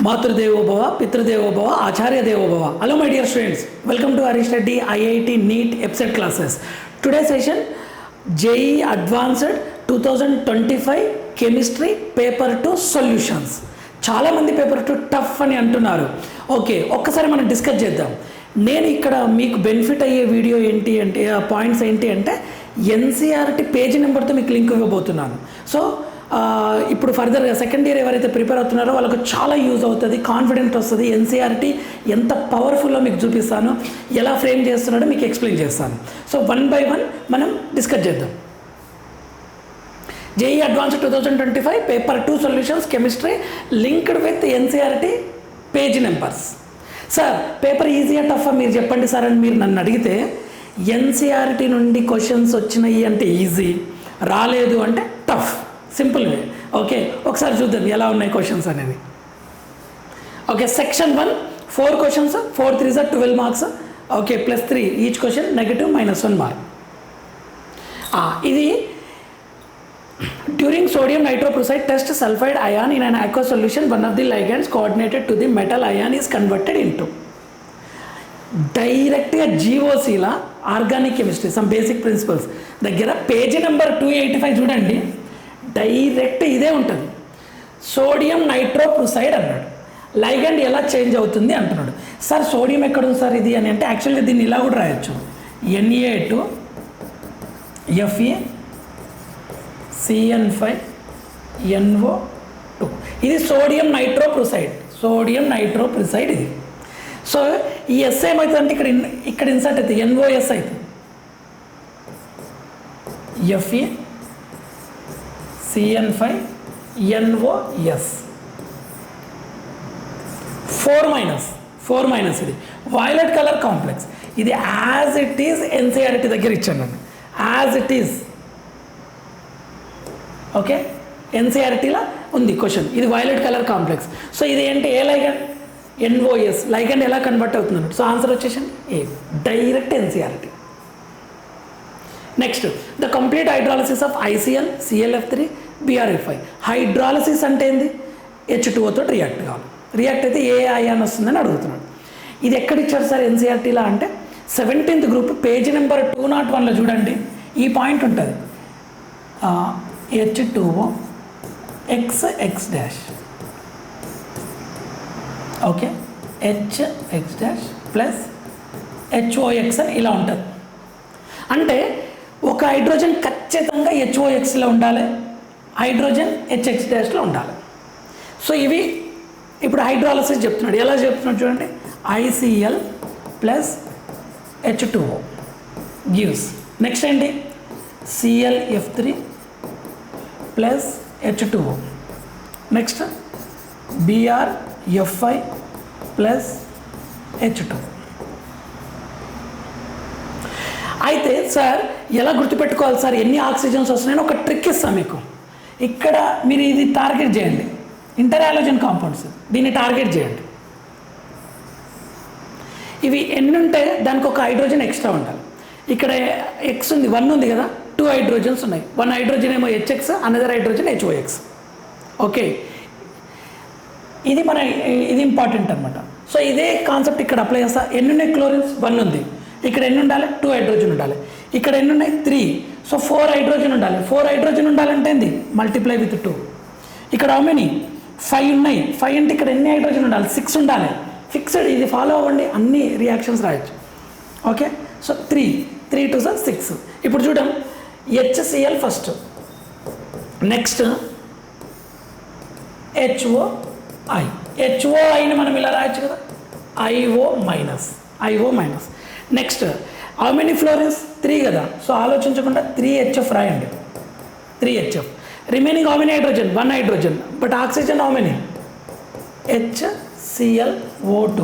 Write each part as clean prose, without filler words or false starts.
మాతృదేవోభవ పితృదేవోభవ ఆచార్య దేవోభవ. Hello my dear students, welcome to Harish Reddy IIT NEET EPSET classes. Today's session JEE Advanced 2025 Chemistry Paper 2 Solutions. చాలా మంది paper 2 tough అని అంటున్నారు. ఓకే, ఒక్కసారి మనం డిస్కస్ చేద్దాం. నేను ఇక్కడ మీకు బెనిఫిట్ అయ్యే వీడియో ఏంటి అంటే పాయింట్స్ ఏంటి అంటే ఎన్సీఆర్టీ పేజీ నెంబర్తో మీకు లింక్ ఇవ్వబోతున్నాను. సో ఇప్పుడు ఫర్దర్గా సెకండ్ ఇయర్ ఎవరైతే ప్రిపేర్ అవుతున్నారో వాళ్ళకు చాలా యూజ్ అవుతుంది, కాన్ఫిడెంట్ వస్తుంది. ఎన్సీఆర్టీ ఎంత పవర్ఫుల్లో మీకు చూపిస్తాను, ఎలా ఫ్రేమ్ చేస్తున్నాడో మీకు ఎక్స్ప్లెయిన్ చేస్తాను. సో వన్ బై వన్ మనం డిస్కస్ చేద్దాం. JEE Advanced 2025 Paper 2 Solutions Chemistry linked with NCERT page numbers. Sir paper ఈజీగా టఫా మీరు చెప్పండి సార్ అని మీరు నన్ను అడిగితే ఎన్సీఆర్టీ నుండి క్వశ్చన్స్ వచ్చినాయి అంటే ఈజీ, రాలేదు అంటే టఫ్, సింపుల్ వే. ఓకే, ఒకసారి చూద్దాం ఎలా ఉన్నాయి క్వశ్చన్స్ అనేది. Okay, section 1 4 questions, 4 3 12 marks. Okay, +3 each question, negative -1 mark. ఇది during sodium nitroprusside test sulfide ion in an aqueous solution, one of the ligands coordinated to the metal ion is converted into. డైరెక్ట్గా జీఓసీలా organic chemistry some basic principles దగ్గర page number 285 చూడండి, direct ఇదే ఉంటుంది. Sodium నైట్రోప్రుసైడ్ అన్నాడు, ligand ఎలా change అవుతుంది అంటున్నాడు. సార్ సోడియం ఎక్కడ ఉంది సార్ ఇది అని అంటే యాక్చువల్గా దీన్ని ఇలా కూడా రాయొచ్చు, Na2Fe CN5NO2. ఇది సోడియం నైట్రోప్రుసైడ్, సోడియం నైట్రోప్రుసైడ్ ఇది. సో ఈ ఎస్ ఏమవుతుందంటే ఇక్కడ ఇన్సర్ట్ అవుతుంది, NOS అవుతుంది. Fe CN5NOS 4 మైనస్ ఇది వైలెట్ కలర్ కాంప్లెక్స్. ఇది యాజ్ ఇట్ ఈజ్ ఎన్సీఆర్టీ దగ్గర ఇచ్చాను, యాజ్ ఇట్ ఈజ్. ఓకే, ఎన్సీఆర్టీలో ఉంది క్వశ్చన్. ఇది వైలెట్ కలర్ కాంప్లెక్స్. సో ఇది ఏంటి, ఏ లైగండ్, NOS లైగండ్ ఎలా కన్వర్ట్ అవుతుంది. సో ఆన్సర్ వచ్చేసండి A, direct NCERT. Next, the complete hydrolysis of ICl ClF3 BrF5. Hydrolysis అంటే ఏంది, H2O తోటి రియాక్ట్ కావాలి. రియాక్ట్ అయితే ఏ అయాన్ వస్తుందని అడుగుతున్నాడు. ఇది ఎక్కడ ఇచ్చారు సార్ ఎన్సీఆర్టీలో అంటే 17th గ్రూప్ పేజ్ నెంబర్ 201లో చూడండి, ఈ పాయింట్ ఉంటుంది. H2O XX dash. Okay, HX dash plus HOX అని ఇలా ఉంటుంది. అంటే ఒక హైడ్రోజన్ ఖచ్చితంగా HOXలో ఉండాలి, హైడ్రోజన్ HX డాష్లో ఉండాలి. సో ఇవి ఇప్పుడు హైడ్రాలసిస్ చెప్తున్నాడు. ఎలా చెప్తున్నాడు చూడండి, ICl plus H2O gives. Next ఏంటి, ClF3 plus H2O. Next BrF5 plus H2O. అయితే సార్ ఎలా గుర్తుపెట్టుకోవాలి సార్ ఎన్ని ఆక్సిజన్స్ వస్తున్నాయని ఒక ట్రిక్ ఇస్తాను మీకు. ఇక్కడ మీరు ఇది టార్గెట్ చేయండి, ఇంటర్ హాలోజన్ కాంపౌండ్స్, దీన్ని టార్గెట్ చేయండి. ఇవి ఎన్ని ఉంటే దానికి ఒక హైడ్రోజన్ ఎక్స్ట్రా ఉండాలి. ఇక్కడ X ఉంది, 1 ఉంది కదా, 2 హైడ్రోజన్స్ ఉన్నాయి. 1 హైడ్రోజన్ ఏమో HX, another hydrogen HOX. Okay, ఇది ఇంపార్టెంట్ అనమాట. సో ఇదే కాన్సెప్ట్ ఇక్కడ అప్లై చేస్తా. ఎన్ని ఉన్నాయి క్లోరిన్స్, 1 ఉంది. ఇక్కడ ఎన్ని ఉండాలి, 2 హైడ్రోజన్ ఉండాలి. ఇక్కడ ఎన్ని ఉన్నాయి, 3. సో 4 హైడ్రోజన్ ఉండాలి. 4 హైడ్రోజన్ ఉండాలంటే ఏంది, మల్టిప్లై విత్ 2. ఇక్కడ హౌ మెనీ, 5 ఉన్నాయి. 5 అంటే ఇక్కడ ఎన్ని హైడ్రోజన్ ఉండాలి, 6 ఉండాలి. ఫిక్స్డ్, ఇది ఫాలో అవ్వండి, అన్ని రియాక్షన్స్ రాయొచ్చు. Okay, so 3 2 6. ఇప్పుడు చూద్దాం, HCl ఫస్ట్, నెక్స్ట్ HOI. HOIని మనం ఇలా రాయొచ్చు కదా, IO minus. Next how many fluorines, 3 కదా. సో ఆలోచించకుండా 3HF రాయండి, 3HF. Remaining how many hydrogen, 1 hydrogen. But oxygen how many, HClO2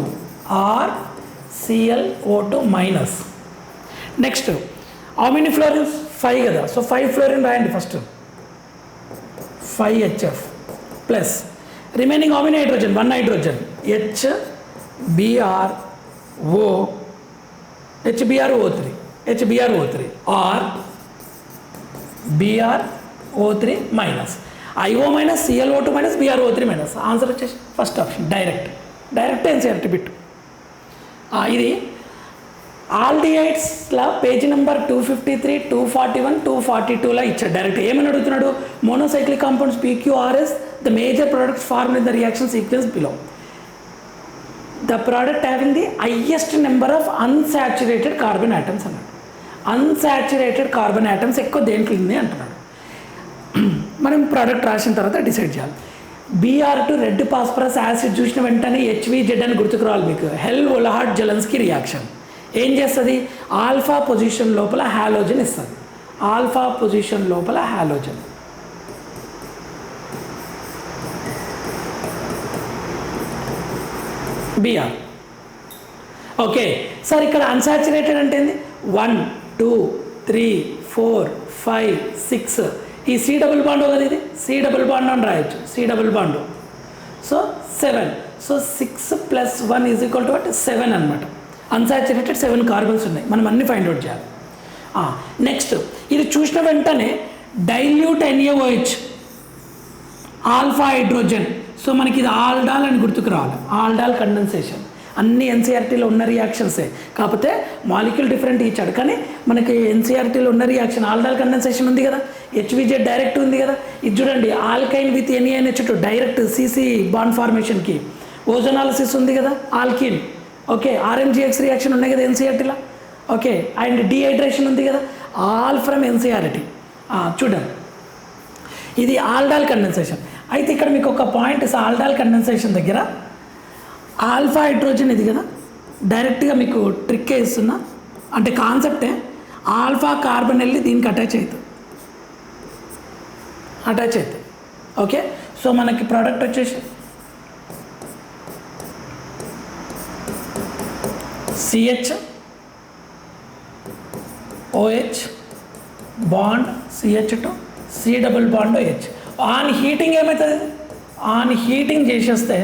or ClO2 minus. Next how many fluorines, 5 కదా. సో 5 ఫ్లోరిన్ రాయండి first, 5HF plus remaining how many hydrogen, 1 hydrogen, HBRO3 or BrO3 minus. IO minus ClO2 minus BrO3 minus. Answer వచ్చేసి first option direct NCERT bit. ఇది ఆల్డిహైడ్స్లో page number 253, 241, 242లో ఇచ్చాడు. Direct ఏమని అడుగుతున్నాడు? Monocyclic compounds PQRS the major products formed in the reaction sequence below. The product having the highest number of unsaturated carbon atoms అన్నాడు. Unsaturated carbon atoms ఎక్కువ దేంట్లో ఉంది అంటున్నాడు. మనం ప్రోడక్ట్ రాసిన తర్వాత డిసైడ్ చేయాలి. Br2 రెడ్ ఫాస్ఫరస్ యాసిడ్ చూసిన వెంటనే HVZ అని గుర్తుకు రావాలి మీకు. హెల్-ఓలహాడ్ జెలెన్స్కీ రియాక్షన్ ఏం చేస్తుంది? ఆల్ఫా పొజిషన్ లోపల హాలోజన్ ఇస్తుంది. ఆల్ఫా పొజిషన్ లోపల హాలోజన్. Br. ఓకే సార్, ఇక్కడ అన్సాచురేటెడ్ అంటే ఏంది? 1, 2, 3, 4, 5, 6. ఈ C డబుల్ బాండ్ కదా, ఇది C డబుల్ బాండ్ అని రాయొచ్చు. C double bond. So 7. So 6 + 1 = what? 7 అనమాట. అన్సాచురేటెడ్ 7 కార్బన్స్ ఉన్నాయి. మనం అన్ని ఫైండ్ అవుట్ చేయాలి. నెక్స్ట్ ఇది చూసిన వెంటనే dilute NaOH alpha hydrogen. So మనకి ఇది ఆల్డాల్ అని గుర్తుకు రావాలి. ఆల్డాల్ కండెన్సేషన్ అన్ని NCERTలో ఉన్న రియాక్షన్సే, కాకపోతే మాలిక్యూల్ డిఫరెంట్ ఇచ్చాడు. కానీ మనకి NCERTలో ఉన్న రియాక్షన్ ఆల్డాల్ కండెన్సేషన్ ఉంది కదా, HVZ డైరెక్ట్ ఉంది కదా. ఇది చూడండి, alkyne with NaNH2 direct CC bond ఫార్మేషన్కి. ఓజోనాలిసిస్ ఉంది కదా, ఆల్కిన్. ఓకే, RMGX రియాక్షన్ ఉన్నాయి కదా NCERTలో. ఓకే, అండ్ డీహైడ్రేషన్ ఉంది కదా, ఆల్ ఫ్రమ్ NCERT. చూడండి, ఇది ఆల్డాల్ కండెన్సేషన్. అయితే ఇక్కడ మీకు ఒక పాయింట్, ఆల్డాల్ కండెన్సేషన్ దగ్గర ఆల్ఫా హైడ్రోజన్ ఇది కదా, డైరెక్ట్గా మీకు ట్రిక్ వేస్తున్నా, అంటే కాన్సెప్టే. ఆల్ఫా కార్బన్ వెళ్ళి దీనికి అటాచ్ అవుతుంది. ఓకే, సో మనకి ప్రోడక్ట్ వచ్చేసి CHOH bond CH2 C double bond OH. On heating ఏమవుతుంది? ఆన్ హీటింగ్ చేసేస్తే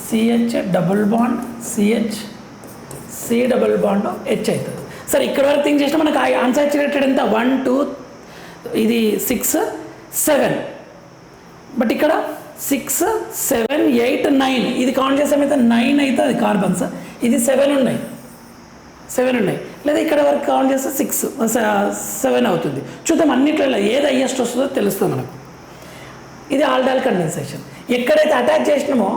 CH double bond CH C double bond H అవుతుంది. సరే, ఇక్కడ వరకు థింక్ చేసినా మనకు అన్సాచురేటెడ్ ఎంత? 1, 2, ఇది 6, 7. బట్ ఇక్కడ 6, 7, 8, 9 ఇది కౌంట్ చేసామైతే 9 అవుతుంది కార్బన్స్. ఇది 7 ఉన్నాయి. లేదా ఇక్కడ వరకు కౌంట్ చేస్తే 6, 7 అవుతుంది. చూద్దాం అన్నిట్లలో ఏది హైయెస్ట్ వస్తుందో తెలుస్తుంది మనకు. ఇది ఆల్డాల్ కండెన్సేషన్. ఎక్కడైతే అటాచ్ చేసినామో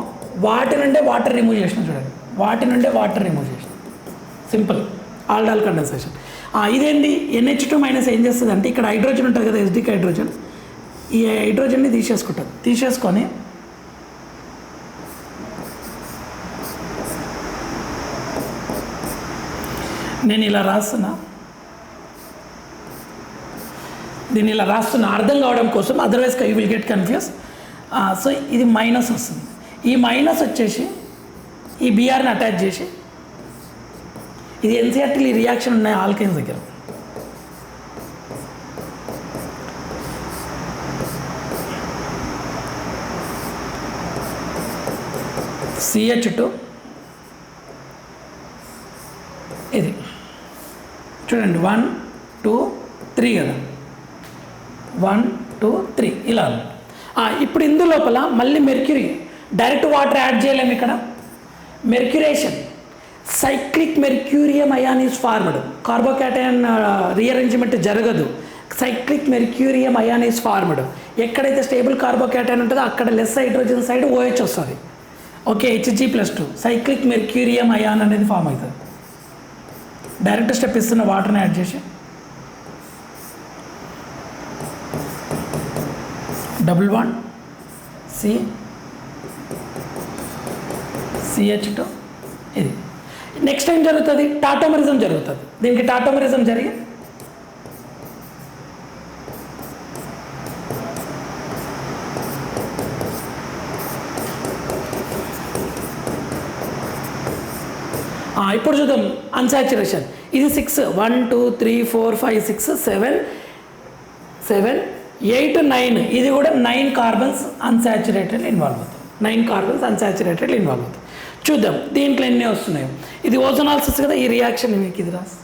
వాటి నుండే వాటర్ రిమూవ్ చేసినాం. చూడండి, వాటి నుండే వాటర్ రిమూవ్ చేసినాం. Simple aldol condensation. ఇదేంటి? NH2 మైనస్ ఏం చేస్తుంది అంటే, ఇక్కడ హైడ్రోజన్ ఉంటుంది కదా, SDK హైడ్రోజన్. ఈ హైడ్రోజన్ని తీసేసుకొని నేను ఇలా రాస్తున్నా, దీన్ని ఇలా రాస్తున్నా అర్థం కావడం కోసం, otherwise you will get confuse. So ఇది మైనస్ వస్తుంది. ఈ మైనస్ వచ్చేసి ఈ Brని అటాచ్ చేసి, ఇది NCERTలో ఈ రియాక్షన్ ఉన్నాయి ఆల్కైన్స్ దగ్గర. CH2 ఇది చూడండి, 1, 2, 3 కదా, 1, 2, 3 ఇలా. ఇప్పుడు ఇందు లోపల మళ్ళీ మెర్క్యూరీ, డైరెక్ట్ వాటర్ యాడ్ చేయలేము. ఇక్కడ mercuration, cyclic mercurinium ion is formed. Carbocation rearrangement జరగదు, cyclic mercurinium ion is formed. ఎక్కడైతే స్టేబుల్ కార్బోకాటైన్ ఉంటుందో అక్కడ లెస్ హైడ్రోజన్ సైడ్ OH వస్తుంది. Okay, Hg+2 cyclic mercurinium ion అనేది ఫామ్ అవుతుంది. డైరెక్ట్ స్టెప్ ఇస్తున్న వాటర్ని యాడ్ చేసి డబుల్ బాండ్ CH2 ఇది. నెక్స్ట్ ఏం జరుగుతుంది? టాటోమరిజం జరుగుతుంది. దీనికి టాటోమరిజం జరిగి ఇప్పుడు చూద్దాం అన్సాచురేషన్. ఇది 6, 1, 2, 3, 4, 5, 6, 7, 8, 9. ఇది కూడా 9 కార్బన్స్ అన్సాచురేటెడ్ ఇన్వాల్వ్ అవుతుంది. 9 కార్బన్స్ అన్సాచురేటెడ్ ఇన్వాల్వ్ అవుతుంది. చూద్దాం దీంట్లో ఎన్ని వస్తున్నాయో. ఇది ఓజోనాలిసిస్ కదా, ఈ రియాక్షన్ మీకు ఇది రాస్.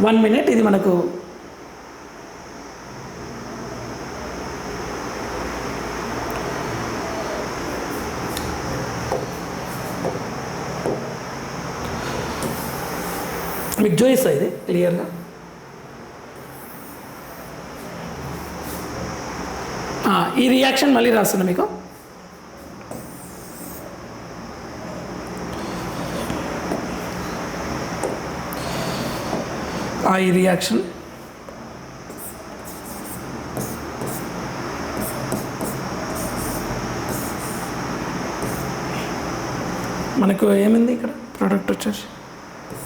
1 minute. ఇది మనకు మీకు చూపిస్తా ఇది క్లియర్గా. ఈ రియాక్షన్ మళ్ళీ రాస్తున్నా మీకు. ఈ రియాక్షన్ మనకు ఏమైంది ఇక్కడ ప్రోడక్ట్ వచ్చేసి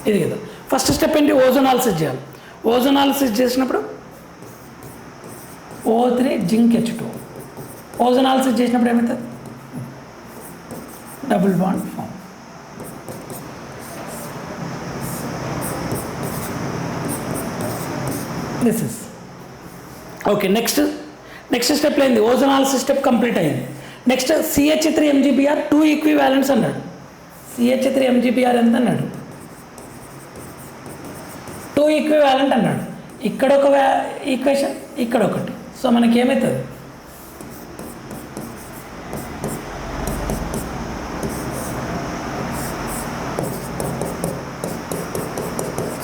ఇది కదా. ఫస్ట్ స్టెప్ ఏంటి, ఓజోనాలిసిస్ చేయాలి. ఓజోనాలిసిస్ చేసినప్పుడు O3 జింక్ H2. ఓజోనాలిసిస్ చేసినప్పుడు ఏమవుతుంది, double bond form. This is okay. Next step అయింది, ఓజోనాలిసిస్ స్టెప్ కంప్లీట్ అయింది. నెక్స్ట్ CH3MgBr 2 ఈక్వివాలెంట్స్ అన్నాడు. CH3MgBr ఎంత అన్నాడు, 2 ఈక్వివాలెంట్ అన్నాడు. ఇక్కడ ఒక ఈక్వేషన్, ఇక్కడ ఒకటి. సో మనకి ఏమవుతుంది,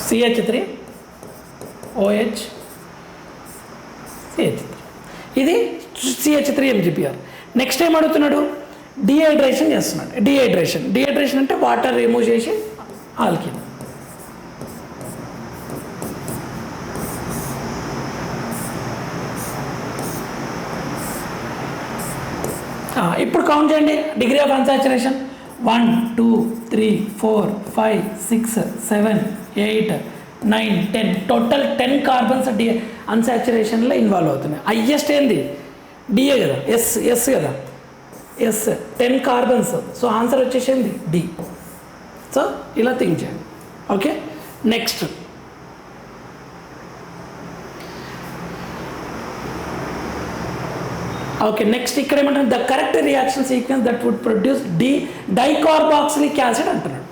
CH3OH CH3, ఇది CH3MgBr. నెక్స్ట్ ఏం అడుగుతున్నాడు, డిహైడ్రేషన్ చేస్తున్నాడు. డిహైడ్రేషన్ అంటే వాటర్ రిమూవ్ చేసి ఆల్కిన్. ఇప్పుడు కౌంట్ చేయండి, degree of unsaturation 1 2 3 4 5 6 7 8 9 10, total 10 carbons అన్సాచురేషన్లో ఇన్వాల్వ్ అవుతున్నాయి. హైయెస్ట్ ఏంది, డిఏ కదా, ఎస్ కదా, 10 కార్బన్స్. సో ఆన్సర్ వచ్చేసింది డి. సో ఇలా థింక్ చేయండి. ఓకే, నెక్స్ట్ ఇక్కడ ఏమంటారు, the correct reaction sequence that would produce dicarboxylic acid అంటున్నాడు.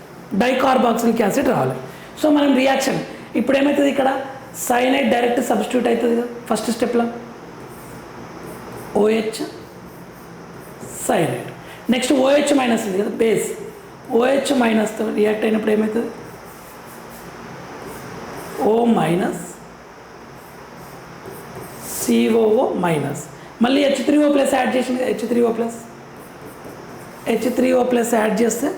డైకార్బాక్సిలిక్ యాసిడ్ రావాలి. సో మనం రియాక్షన్ ఇప్పుడు ఏమవుతుంది, ఇక్కడ సైనైడ్ డైరెక్ట్ సబ్స్టిట్యూట్ అవుతుంది కదా ఫస్ట్ స్టెప్లో, OH cyanide. Next OH minus ఉంది కదా బేస్, OH మైనస్తో రియాక్ట్ అయినప్పుడు ఏమవుతుంది, O మైనస్ COO మైనస్. మళ్ళీ H3O ప్లస్ యాడ్ చేసింది, H3O ప్లస్ యాడ్ చేస్తే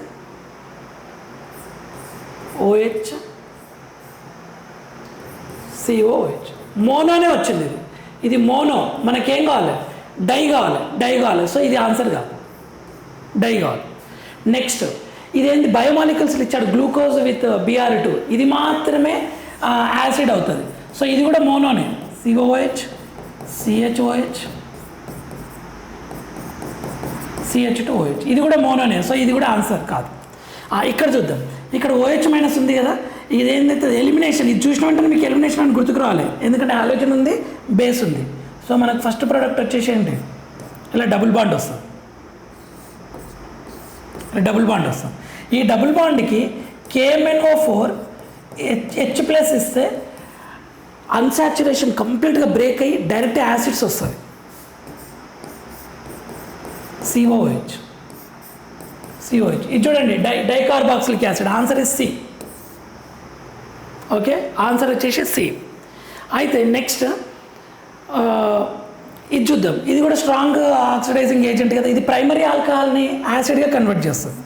OH COOH. మోనోనే వచ్చింది ఇది మోనో. మనకేం కావాలి, డై కావాలి. సో ఇది ఆన్సర్ కాదు, డై కావాలి. నెక్స్ట్ ఇదేంటి, బయోమాలికల్స్లో ఇచ్చాడు గ్లూకోజ్ విత్ Br2, ఇది మాత్రమే యాసిడ్ అవుతుంది. సో ఇది కూడా మోనోనే, COOH CHOH CH2OH, ఇది కూడా మోనోనే. సో ఇది కూడా ఆన్సర్ కాదు. ఇక్కడ చూద్దాం, ఇక్కడ OH మైనస్ ఉంది కదా, ఇది ఏంటంటే ఎలిమినేషన్. ఇది చూసిన వెంటనే మీకు ఎలిమినేషన్ అని గుర్తుకు రావాలి, ఎందుకంటే హాలోజన్ ఉంది, బేస్ ఉంది. సో మనకు ఫస్ట్ ప్రోడక్ట్ వచ్చేసి ఏంటి, ఇలా డబుల్ బాండ్ వస్తుంది. ఈ డబుల్ బాండ్కి KMnO4 H ప్లస్ ఇస్తే అన్సాచురేషన్ కంప్లీట్గా బ్రేక్ అయ్యి డైరెక్ట్ యాసిడ్స్ వస్తుంది, COOH. ఇది చూడండి, dicarboxylic acid. Answer is C. Okay, answer వచ్చేసి సి. అయితే నెక్స్ట్ ఇది చూద్దాం. ఇది కూడా స్ట్రాంగ్ ఆక్సిడైజింగ్ ఏజెంట్ కదా, ఇది ప్రైమరీ ఆల్కహాల్ని యాసిడ్గా కన్వర్ట్ చేస్తుంది.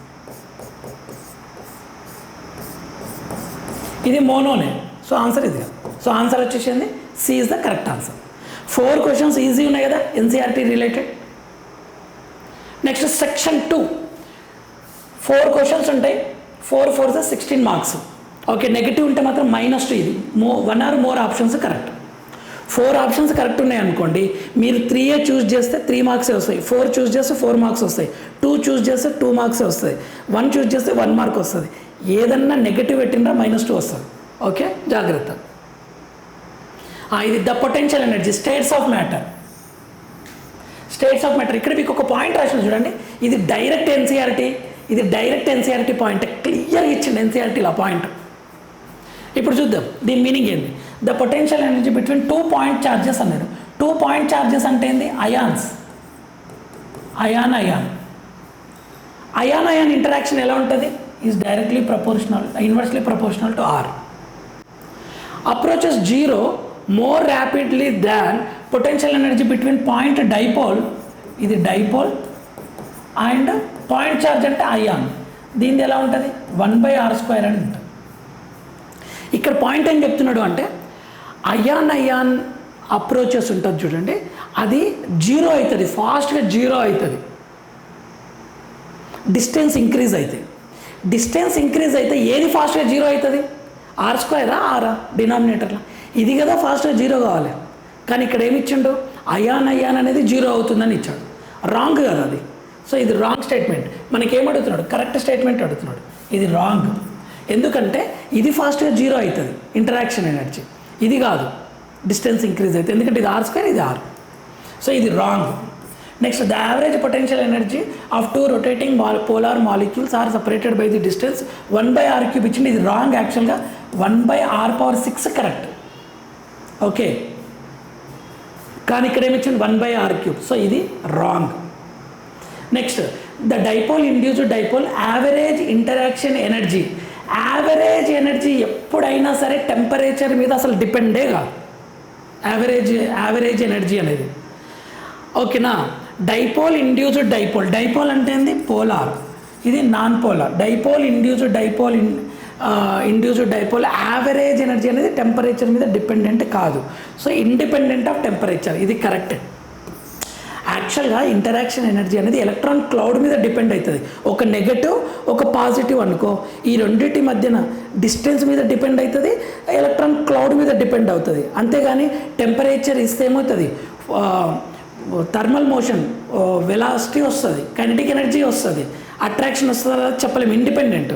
ఇది మోనోనే. సో ఆన్సర్ ఇది కదా. సో ఆన్సర్ వచ్చేసింది C is the correct answer. 4 questions easy ఉన్నాయి కదా, NCERT related. Next section 2 4 questions ఉంటాయి. 4 4 16 మార్క్స్. ఓకే, నెగిటివ్ ఉంటే మాత్రం -2. ఇది 1 or more options correct. 4 options correct ఉన్నాయి అనుకోండి, మీరు 3 చూస్ చేస్తే 3 మార్క్సే వస్తాయి, 4 చూస్ చేస్తే 4 మార్క్స్ వస్తాయి, 2 చూస్ చేస్తే 2 మార్క్సే వస్తాయి, 1 చూస్ చేస్తే 1 మార్క్ వస్తుంది. ఏదన్నా నెగిటివ్ పెట్టినా -2 వస్తుంది. ఓకే, జాగ్రత్త. ఇది the potential energy, states of matter. ఇక్కడ మీకు ఒక పాయింట్ రాసిన చూడండి, ఇది డైరెక్ట్ NCERT పాయింట్, క్లియర్గా ఇచ్చింది NCERTలో పాయింట్. ఇప్పుడు చూద్దాం దీని మీనింగ్ ఏంది. The potential energy between 2 point charges అన్నాడు. 2 పాయింట్ ఛార్జెస్ అంటే ఏంది? అయాన్స్. అయాన్ ఇంటరాక్షన్ ఎలా ఉంటుంది? Is directly proportional, inversely proportional to R. Approaches zero more rapidly than potential energy between point dipole, ఇది డైపోల్, అండ్ పాయింట్ ఛార్జ్ అంటే ion. దీనిది ఎలా ఉంటుంది? 1/r² అని ఉంటుంది. ఇక్కడ పాయింట్ ఏం చెప్తున్నాడు అంటే అయాన్ అప్రోచెస్ ఉంటుంది చూడండి, అది జీరో అవుతుంది, ఫాస్ట్గా జీరో అవుతుంది. డిస్టెన్స్ ఇంక్రీజ్ అయితే ఏది ఫాస్ట్గా జీరో అవుతుంది? r² ఆరా డినామినేటర్లో ఇది కదా ఫాస్ట్గా జీరో కావాలి. కానీ ఇక్కడ ఏమి ఇచ్చిండు? అయాన్ అనేది జీరో అవుతుందని ఇచ్చాడు. రాంగ్ కదా అది. సో ఇది రాంగ్ స్టేట్మెంట్. మనకేమడుగుతున్నాడు? కరెక్ట్ స్టేట్మెంట్ అడుగుతున్నాడు. ఇది రాంగ్. ఎందుకంటే ఇది ఫాస్ట్గా జీరో అవుతుంది ఇంటరాక్షన్ ఎనర్జీ, ఇది కాదు డిస్టెన్స్ ఇంక్రీజ్ అవుతుంది, ఎందుకంటే ఇది r², ఇది r. సో ఇది wrong. Next, the average potential energy of 2 rotating polar molecules are separated by the distance 1/r³ ఇచ్చింది. ఇది రాంగ్. యాక్చువల్గా 1/r⁶ కరెక్ట్. ఓకే, కానీ ఇక్కడ ఏమిచ్చింది? 1/r³. సో ఇది wrong. Next, the dipole induced dipole average interaction energy. Average energy ఎప్పుడైనా సరే temperature మీద అసలు డిపెండే కాదు. యావరేజ్ ఎనర్జీ అనేది. ఓకేనా? డైపోల్ ఇండ్యూస్డ్ డైపోల్ అంటే ఏంది? పోలార్, ఇది non polar. Induced dipole average energy అనేది టెంపరేచర్ మీద డిపెండెంట్ కాదు. సో ఇండిపెండెంట్ ఆఫ్ టెంపరేచర్, ఇది కరెక్ట్. యాక్చువల్గా ఇంటరాక్షన్ ఎనర్జీ అనేది ఎలక్ట్రాన్ క్లౌడ్ మీద డిపెండ్ అవుతుంది. ఒక నెగటివ్, ఒక పాజిటివ్ అనుకో, ఈ రెండింటి మధ్యన డిస్టెన్స్ మీద డిపెండ్ అవుతుంది, ఎలక్ట్రాన్ క్లౌడ్ మీద డిపెండ్ అవుతుంది. అంతేగాని టెంపరేచర్ ఇస్తే ఏమవుతుంది? థర్మల్ మోషన్, వెలాసిటీ వస్తుంది, కైనెటిక్ ఎనర్జీ వస్తుంది, అట్రాక్షన్ వస్తుందా చెప్పలేము. Independent.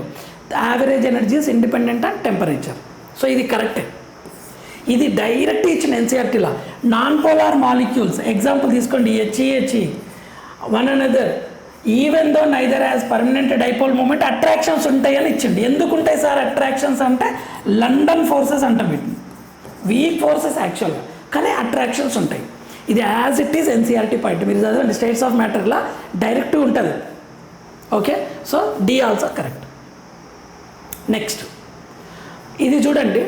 Average energy is independent on temperature. So ఇది కరెక్టే. ఇది డైరెక్ట్ ఇచ్చిన ఎన్సీఆర్టీలా. నాన్ పోలార్ మాలిక్యూల్స్ ఎగ్జాంపుల్ తీసుకోండి, HE one another even though neither has permanent dipole moment attractions ఉంటాయని ఇచ్చింది. ఎందుకు ఉంటాయి సార్ అట్రాక్షన్స్ అంటే? లండన్ ఫోర్సెస్ అంటాం వీటిని, వీక్ ఫోర్సెస్ యాక్చువల్గా, కానీ అట్రాక్షన్స్ ఉంటాయి. ఇది as it is NCERT point. మీరు చదవండి, స్టేట్స్ ఆఫ్ మ్యాటర్లా డైరెక్ట్ ఉంటుంది. Okay, so D also correct. Next, ఇది చూడండి,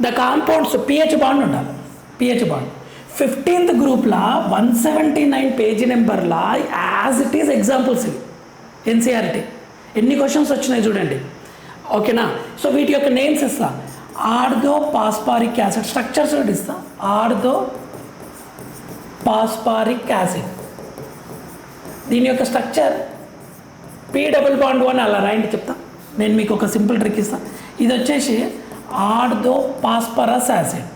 ద కాంపౌండ్స్ pH బాండ్ ఉండాలి. pH బాండ్ 15th గ్రూప్లా 179 పేజీ నెంబర్లా యాజ్ ఇట్ ఈస్ ఎగ్జాంపుల్స్ ఇవి ఎన్సీఆర్టీ. ఎన్ని క్వశ్చన్స్ వచ్చినాయి చూడండి. ఓకేనా? సో వీటి యొక్క నేమ్స్ ఇస్తా. ఆర్థో పాస్పారిక్ యాసిడ్ స్ట్రక్చర్స్ కూడా ఇస్తా. ఆర్థో పాస్పారిక్ యాసిడ్, దీని యొక్క స్ట్రక్చర్ P≡1 అలా రాయండి చెప్తా. నేను మీకు ఒక సింపుల్ ట్రిక్ ఇస్తాను. ఇది వచ్చేసి ఆర్థో పాస్పరస్ యాసిడ్.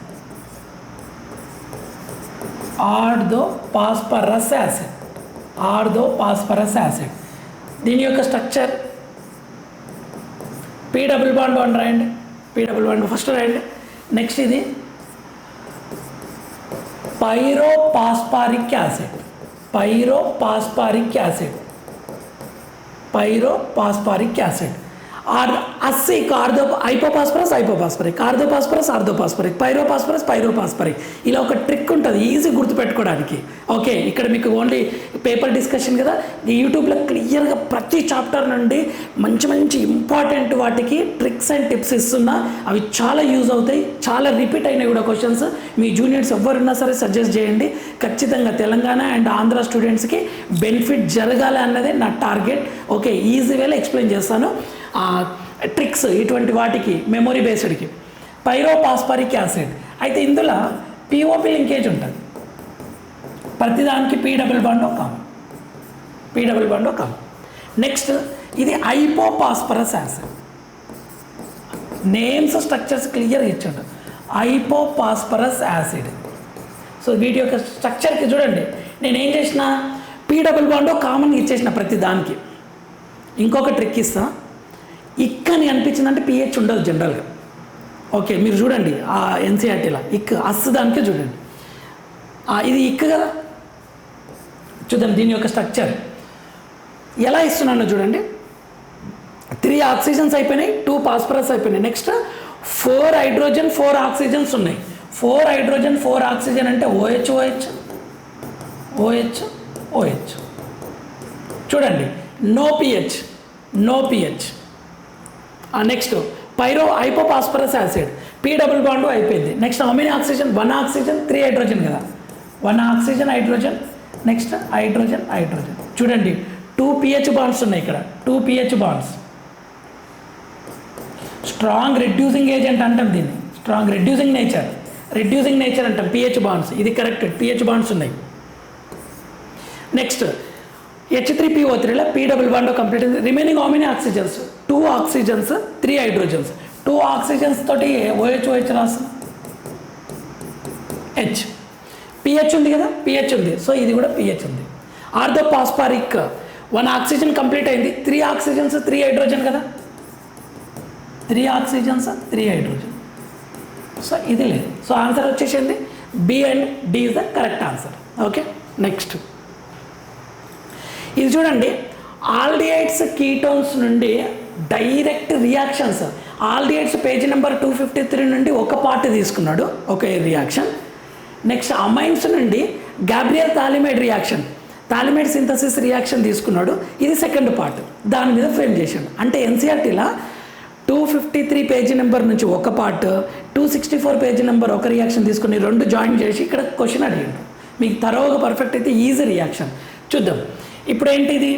దీని యొక్క స్ట్రక్చర్ P≡1 రాయండి. P≡1 ఫస్ట్ రాయండి. నెక్స్ట్ ఇది పైరోపాస్పారిక్ యాసిడ్. ఆర్ అసిక్ ఐపోపాస్పరిక్, పైరోపాస్పరిక్. ఇలా ఒక ట్రిక్ ఉంటుంది, ఈజీ గుర్తుపెట్టుకోవడానికి. ఓకే, ఇక్కడ మీకు ఓన్లీ పేపర్ డిస్కషన్ కదా. యూట్యూబ్లో క్లియర్గా ప్రతి చాప్టర్ నుండి మంచి మంచి ఇంపార్టెంట్ వాటికి ట్రిక్స్ అండ్ టిప్స్ ఇస్తున్నా. అవి చాలా యూజ్ అవుతాయి, చాలా రిపీట్ అయినాయి కూడా క్వశ్చన్స్. మీ జూనియర్స్ ఎవరున్నా సరే సజెస్ట్ చేయండి. ఖచ్చితంగా తెలంగాణ అండ్ ఆంధ్ర స్టూడెంట్స్కి బెనిఫిట్ జరగాలి అన్నదే నా టార్గెట్. ఓకే, ఈజీ వేలో ఎక్స్ప్లెయిన్ చేస్తాను. ట్రిక్స్ ఇటువంటి వాటికి మెమొరీ బేస్డ్కి. పైరోపాస్పరిక్ యాసిడ్ అయితే ఇందులో POP లింకేజ్ ఉంటుంది. ప్రతిదానికి P≡1 కామన్. నెక్స్ట్, ఇది ఐపోపాస్పరస్ యాసిడ్. నేమ్స్ స్ట్రక్చర్స్ క్లియర్గా ఇచ్చాడు. ఐపోపాస్పరస్ యాసిడ్. సో వీటి యొక్క స్ట్రక్చర్కి చూడండి, నేనేం చేసిన? P≡1 కామన్ ఇచ్చేసిన ప్రతి దానికి. ఇంకొక ట్రిక్ ఇస్తా. ఇక్కని అనిపించిందంటే pH ఉండదు జనరల్గా. ఓకే, మీరు చూడండి ఆ ఎన్సీఆర్టీలో దానికే చూడండి. ఇది కదా. చూద్దాం దీని యొక్క స్ట్రక్చర్ ఎలా ఇస్తున్నానో చూడండి. 3 ఆక్సిజన్స్ అయిపోయినాయి, 2 పాస్పరస్ అయిపోయినాయి. నెక్స్ట్ 4 హైడ్రోజన్ 4 ఆక్సిజన్స్ ఉన్నాయి. 4 హైడ్రోజన్ 4 ఆక్సిజన్ అంటే OH OH OH OH. చూడండి, no P H. Next pyro hypophosphorous acid, P double bond అయిపోయింది. నెక్స్ట్ అమినో ఆక్సిజన్ 1 ఆక్సిజన్ 3 హైడ్రోజన్ కదా, 1 ఆక్సిజన్ హైడ్రోజన్, నెక్స్ట్ హైడ్రోజన్. చూడండి 2 pH బాండ్స్ ఉన్నాయి ఇక్కడ, 2 pH bonds. Strong reducing agent అంటాం దీన్ని, స్ట్రాంగ్ రెడ్యూసింగ్ నేచర్ అంటాం pH బాండ్స్. ఇది కరెక్ట్, pH బాండ్స్ ఉన్నాయి. నెక్స్ట్ H3PO3లో P డబుల్ బాండ్ కంప్లీట్ అయింది. రిమైనింగ్ అమినో ఆక్సిజన్స్ 2 ఆక్సిజన్స్ 3 హైడ్రోజన్స్. 2 ఆక్సిజన్స్ తోటి OH రాస్తాం, H. pH ఉంది కదా, pH ఉంది, సో ఇది కూడా pH ఉంది. ఆర్థోపాస్పారిక్ 1 ఆక్సిజన్ కంప్లీట్ అయింది, 3 ఆక్సిజన్స్ 3 హైడ్రోజన్ కదా, 3 ఆక్సిజన్స్ 3 హైడ్రోజన్. సో ఇది లేదు. సో ఆన్సర్ వచ్చేసింది B and D is the correct answer. Okay, next ఇది చూడండి, ఆల్డిహైడ్స్ కీటోన్స్ నుండి direct reactions. Aldehydes page number 253 నుండి ఒక పార్ట్ తీసుకున్నాడు, ఒక రియాక్షన్. నెక్స్ట్ అమైన్స్ నుండి గాబ్రియల్ థాలిమైడ్ రియాక్షన్, థాలిమైడ్ సింథసిస్ రియాక్షన్ తీసుకున్నాడు. ఇది సెకండ్ పార్ట్, దాని మీద ఫ్రేమ్ చేశాడు. అంటే ఎన్సీఆర్టీలా 253 పేజీ నెంబర్ నుంచి ఒక పార్ట్, 264 పేజీ నెంబర్ ఒక రియాక్షన్ తీసుకుని 2 జాయిన్ చేసి ఇక్కడ క్వశ్చన్ అడిగాడు. మీకు తరోగా పర్ఫెక్ట్ అయితే ఈజీ రియాక్షన్. చూద్దాం. ఇప్పుడు ఏంటిది,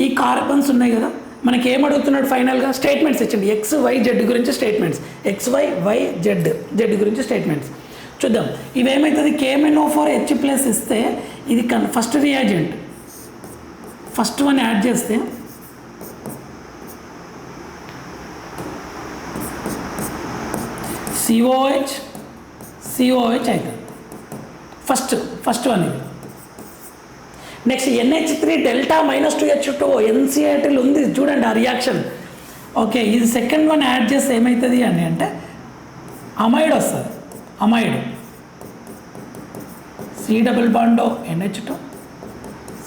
ఈ కార్బన్స్ ఉన్నాయి కదా, మనకి ఏం అడుగుతున్నాడు ఫైనల్గా, స్టేట్మెంట్స్ ఇచ్చండి. XYZ గురించి స్టేట్మెంట్స్, XYZ గురించి స్టేట్మెంట్స్. చూద్దాం, ఇవేమవుతుంది, KMnO4H+ ఇస్తే ఇది first reagent, first one add చేస్తే COH అవుతుంది, ఫస్ట్ వన్ ఇది. నెక్స్ట్ NH3 డెల్టా -2H2O ఎన్సీఆర్టీలు ఉంది చూడండి ఆ రియాక్షన్. ఓకే, ఇది సెకండ్ వన్ యాడ్ చేస్తే ఏమవుతుంది అని అంటే అమైడ్ వస్తుంది, amide C double bond NH2,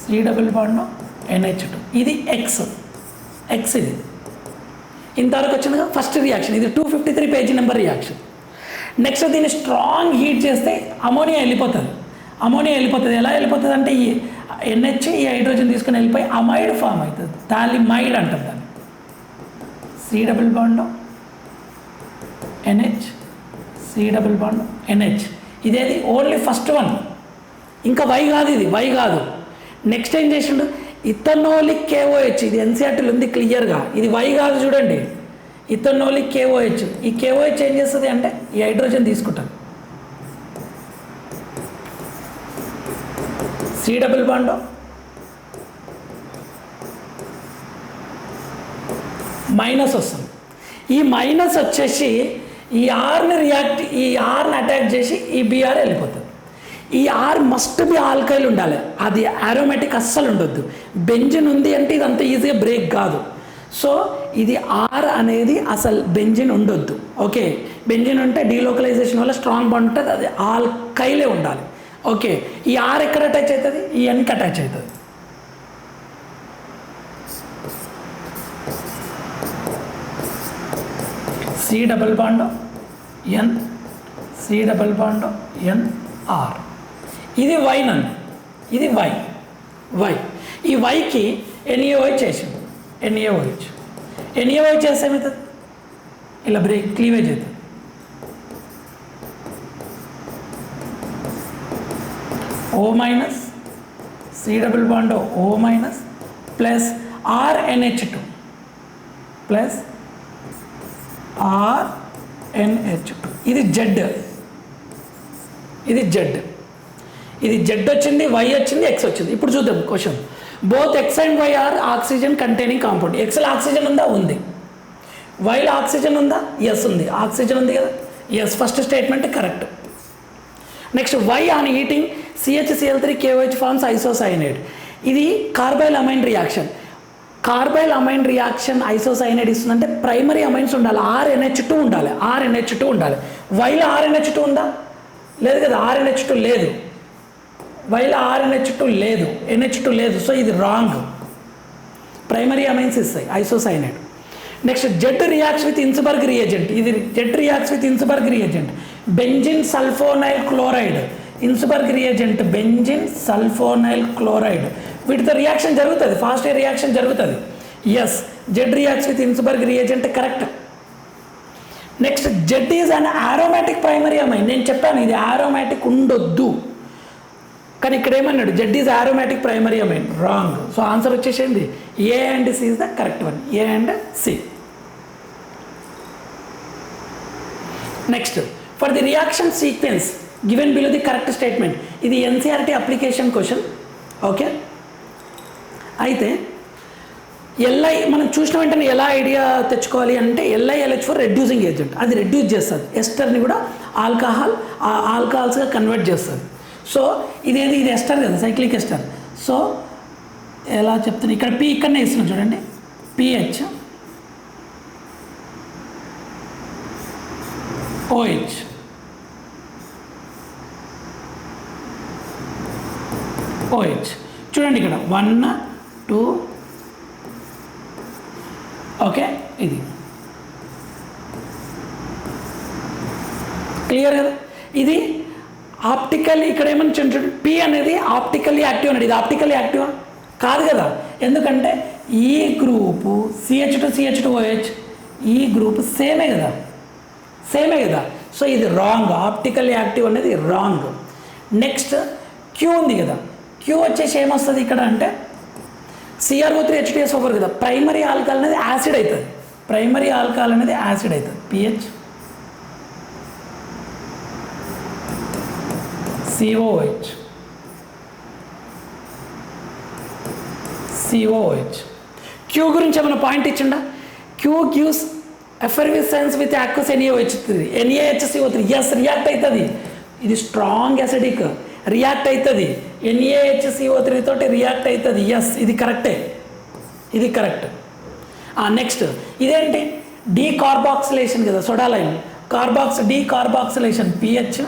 C double bond NH2. ఇది X ఇది ఇంతవరకు వచ్చిందిగా ఫస్ట్ రియాక్షన్. ఇది 253 పేజీ నెంబర్ రియాక్షన్. నెక్స్ట్ దీన్ని స్ట్రాంగ్ హీట్ చేస్తే అమోనియా వెళ్ళిపోతుంది. ఎలా వెళ్ళిపోతుంది అంటే ఈ NH ఈ హైడ్రోజన్ తీసుకుని వెళ్ళిపోయి అమైడ్ ఫామ్ అవుతుంది, థాలిమైడ్ అంటాం దాన్ని. C double bond NH, C double bond NH. ఇదేది ఓన్లీ ఫస్ట్ వన్, ఇంకా Y కాదు, ఇది Y కాదు. నెక్స్ట్ ఏం చేసిండు, ఇథనోలిక్ KOH, ఇది ఎన్సీఆర్టీలో ఉంది క్లియర్గా, ఇది Y కాదు చూడండి, ఇథనోలిక్ KOH. ఈ KOH ఏం చేస్తుంది అంటే ఈ హైడ్రోజన్ తీసుకుంటారు, C డబుల్ బాండ్ మైనస్ వస్తుంది. ఈ మైనస్ వచ్చేసి ఈ ఆర్ని అటాక్ చేసి ఈ BR వెళ్ళిపోతుంది. ఈ R మస్ట్ బి ఆల్కైల్ ఉండాలి, అది ఆరోమేటిక్ అస్సలు ఉండొద్దు. బెంజిన్ ఉంది అంటే ఇది అంత ఈజీగా బ్రేక్ కాదు. సో ఇది R అనేది అసలు బెంజిన్ ఉండొద్దు. ఓకే, బెంజిన్ ఉంటే డీలోకలైజేషన్ వల్ల స్ట్రాంగ్ బాండ్ ఉంటుంది, అది ఆల్కైలే ఉండాలి. ఓకే, ఈ R ఎక్కడ అటాచ్ అవుతుంది, ఈ Nకి అటాచ్ అవుతుంది. C double bond N, C double bond NR. ఇది Y నండి, ఇది Y. ఈ Yకి NaOH చేసింది, NaOH చేస్తే ఏమవుతుంది, ఇలా బ్రేక్ క్లీవేజ్ అవుతుంది. O-, C double bond O- plus RNH2 plus RNH2. ఇది Z వచ్చింది, Y వచ్చింది, X వచ్చింది. ఇప్పుడు చూద్దాం question. Both X and Y are oxygen containing compound. Xలో ఆక్సిజన్ ఉందా, ఉంది. Yలో ఆక్సిజన్ ఉందా, ఎస్ ఉంది, ఆక్సిజన్ ఉంది కదా, yes. First statement correct. Next Y on heating CHCl3 KOH forms isocyanide. ఇది carbylamine reaction. Carbylamine reaction isocyanide ఇస్తుందంటే ప్రైమరీ అమైన్స్ ఉండాలి, RNH2 ఉండాలి. Yలో RNH2 ఉందా, లేదు కదా, RNH2 లేదు. Yలో RNH2 లేదు, NH2 లేదు. సో ఇది రాంగ్. ప్రైమరీ అమైన్స్ ఇస్తాయి isocyanide. Next Z reacts with Hinsberg reagent. ఇది Z reacts with Hinsberg reagent. Benzene sulfonyl chloride, Hinsberg reagent benzene sulfonyl chloride. వీటితో రియాక్షన్ జరుగుతుంది, ఫాస్ట్ రియాక్షన్ జరుగుతుంది. Yes, Z reacts with Hinsberg reagent correct. Next Z is an aromatic primary amine. నేను చెప్పాను ఇది aromatic ఉండొద్దు, కానీ ఇక్కడ ఏమన్నాడు Z is aromatic primary amine. Wrong. So answer వచ్చేసింది A and C is the correct one. A and C. Next for the reaction sequence given below the correct statement. ఇది NCERT application question. Okay, అయితే L I మనం చూసిన వెంటనే ఎలా idea తెచ్చుకోవాలి అంటే LiLH4 reducing agent, అది రెడ్యూస్ చేస్తుంది, ఎస్టర్ని కూడా ఆల్కహాల్స్గా కన్వర్ట్ చేస్తుంది. సో ఇది ఎస్టర్ కదా, సైక్లిక్ ఎస్టర్. సో ఎలా చెప్తున్నా, ఇక్కడ పి ఇక్కడనే ఇస్తున్నాం చూడండి, PH OH OH చూడండి ఇక్కడ 1 2. ఓకే, ఇది క్లియర్ కదా. ఇది ఆప్టికల్, ఇక్కడ ఏమని చూడండి పి అనేది ఆప్టికల్లీ యాక్టివ్ అన్నాడు. ఇది ఆప్టికల్లీ యాక్టివా కాదు కదా, ఎందుకంటే ఈ గ్రూపు CH2CH2OH ఈ గ్రూప్ సేమే కదా. సో ఇది రాంగ్, ఆప్టికల్లీ యాక్టివ్ అనేది రాంగ్. నెక్స్ట్ క్యూ ఉంది కదా, క్యూ వచ్చేసి ఏమొస్తుంది ఇక్కడ అంటే CrO3H2SO4 కదా. ప్రైమరీ ఆల్కహాల్ అనేది యాసిడ్ అవుతుంది, PH COOH. క్యూ గురించి ఏమైనా పాయింట్ ఇచ్చిండా? Q gives effervescence with aqueous NaOH3 yes react అవుతుంది. ఇది స్ట్రాంగ్ యాసిడిక్, రియాక్ట్ అవుతుంది, NaHCO3 తోటి రియాక్ట్ అవుతుంది. ఎస్, ఇది కరెక్టే, ఇది కరెక్ట్. నెక్స్ట్ ఇదేంటి డీకార్బాక్సిలేషన్ కదా, సోడాలైన్ డీకార్బాక్సిలేషన్ PH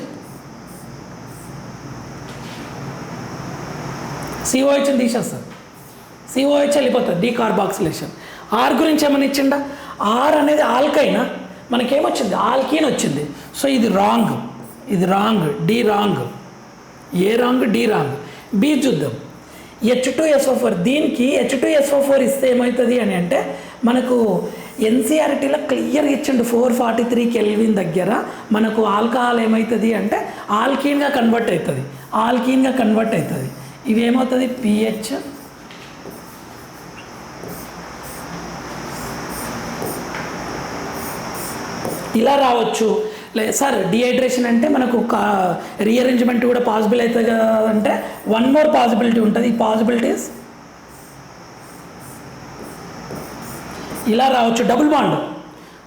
COH తీసేస్తుంది, COH వెళ్ళిపోతుంది, డీకార్బాక్సిలేషన్. ఆర్ గురించి ఏమైనా ఇచ్చిండా? ఆర్ అనేది ఆల్కైనా, మనకేమొచ్చింది ఆల్కీన్ వచ్చింది. సో ఇది రాంగ్, డి రాంగ్, ఏ రాంగ్, డి రాంగ్. బి చూద్దాం, H2SO4. దీనికి H2SO4 ఇస్తే ఏమవుతుంది అని అంటే మనకు ఎన్సీఆర్టీలో క్లియర్గా ఇచ్చిండు 443 కెల్విన్ దగ్గర మనకు ఆల్కహాల్ ఏమవుతుంది అంటే ఆల్కీన్గా కన్వర్ట్ అవుతుంది. ఇవి ఏమవుతుంది PH ఇలా రావచ్చు. సార్ డిహైడ్రేషన్ అంటే మనకు రీఅరేంజ్మెంట్ కూడా పాసిబుల్ అవుతుంది కదా అంటే వన్ మోర్ పాసిబిలిటీ ఉంటుంది. ఈ పాసిబిలిటీస్ ఇలా రావచ్చు, డబుల్ బాండ్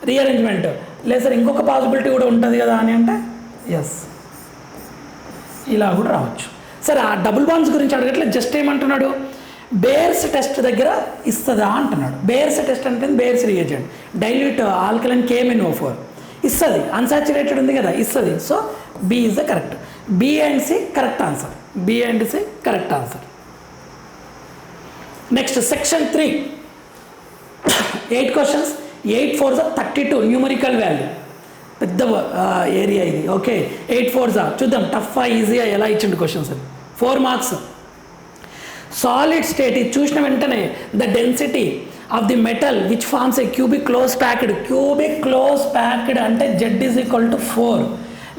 రీఅరేంజ్మెంట్. లేదు సార్ ఇంకొక పాసిబిలిటీ కూడా ఉంటుంది కదా అని అంటే ఎస్, ఇలా కూడా రావచ్చు. సరే ఆ డబుల్ బాండ్స్ గురించి అడగట్లేదు, జస్ట్ ఏమంటున్నాడు బేర్స్ టెస్ట్ దగ్గర ఇస్తుందా అంటున్నాడు. బేర్స్ టెస్ట్ అంటే Baeyer's reagent dilute alkaline KMnO4 ఇస్తుంది, అన్సాచురేటెడ్ ఉంది కదా ఇస్తుంది. So B is the correct. B and C correct answer. Next section 3 8 questions, 8 4s 32 numerical value, పెద్ద ఏరియా ఇది. ఓకే 8 4s చూద్దాం టఫా ఈజీగా ఎలా ఇచ్చిండు క్వశ్చన్స్ అని. 4 మార్క్స్. సాలిడ్ స్టేట్ ఇది చూసిన వెంటనే the density of the metal which forms a cubic close packed అంటే Z is equal to 4.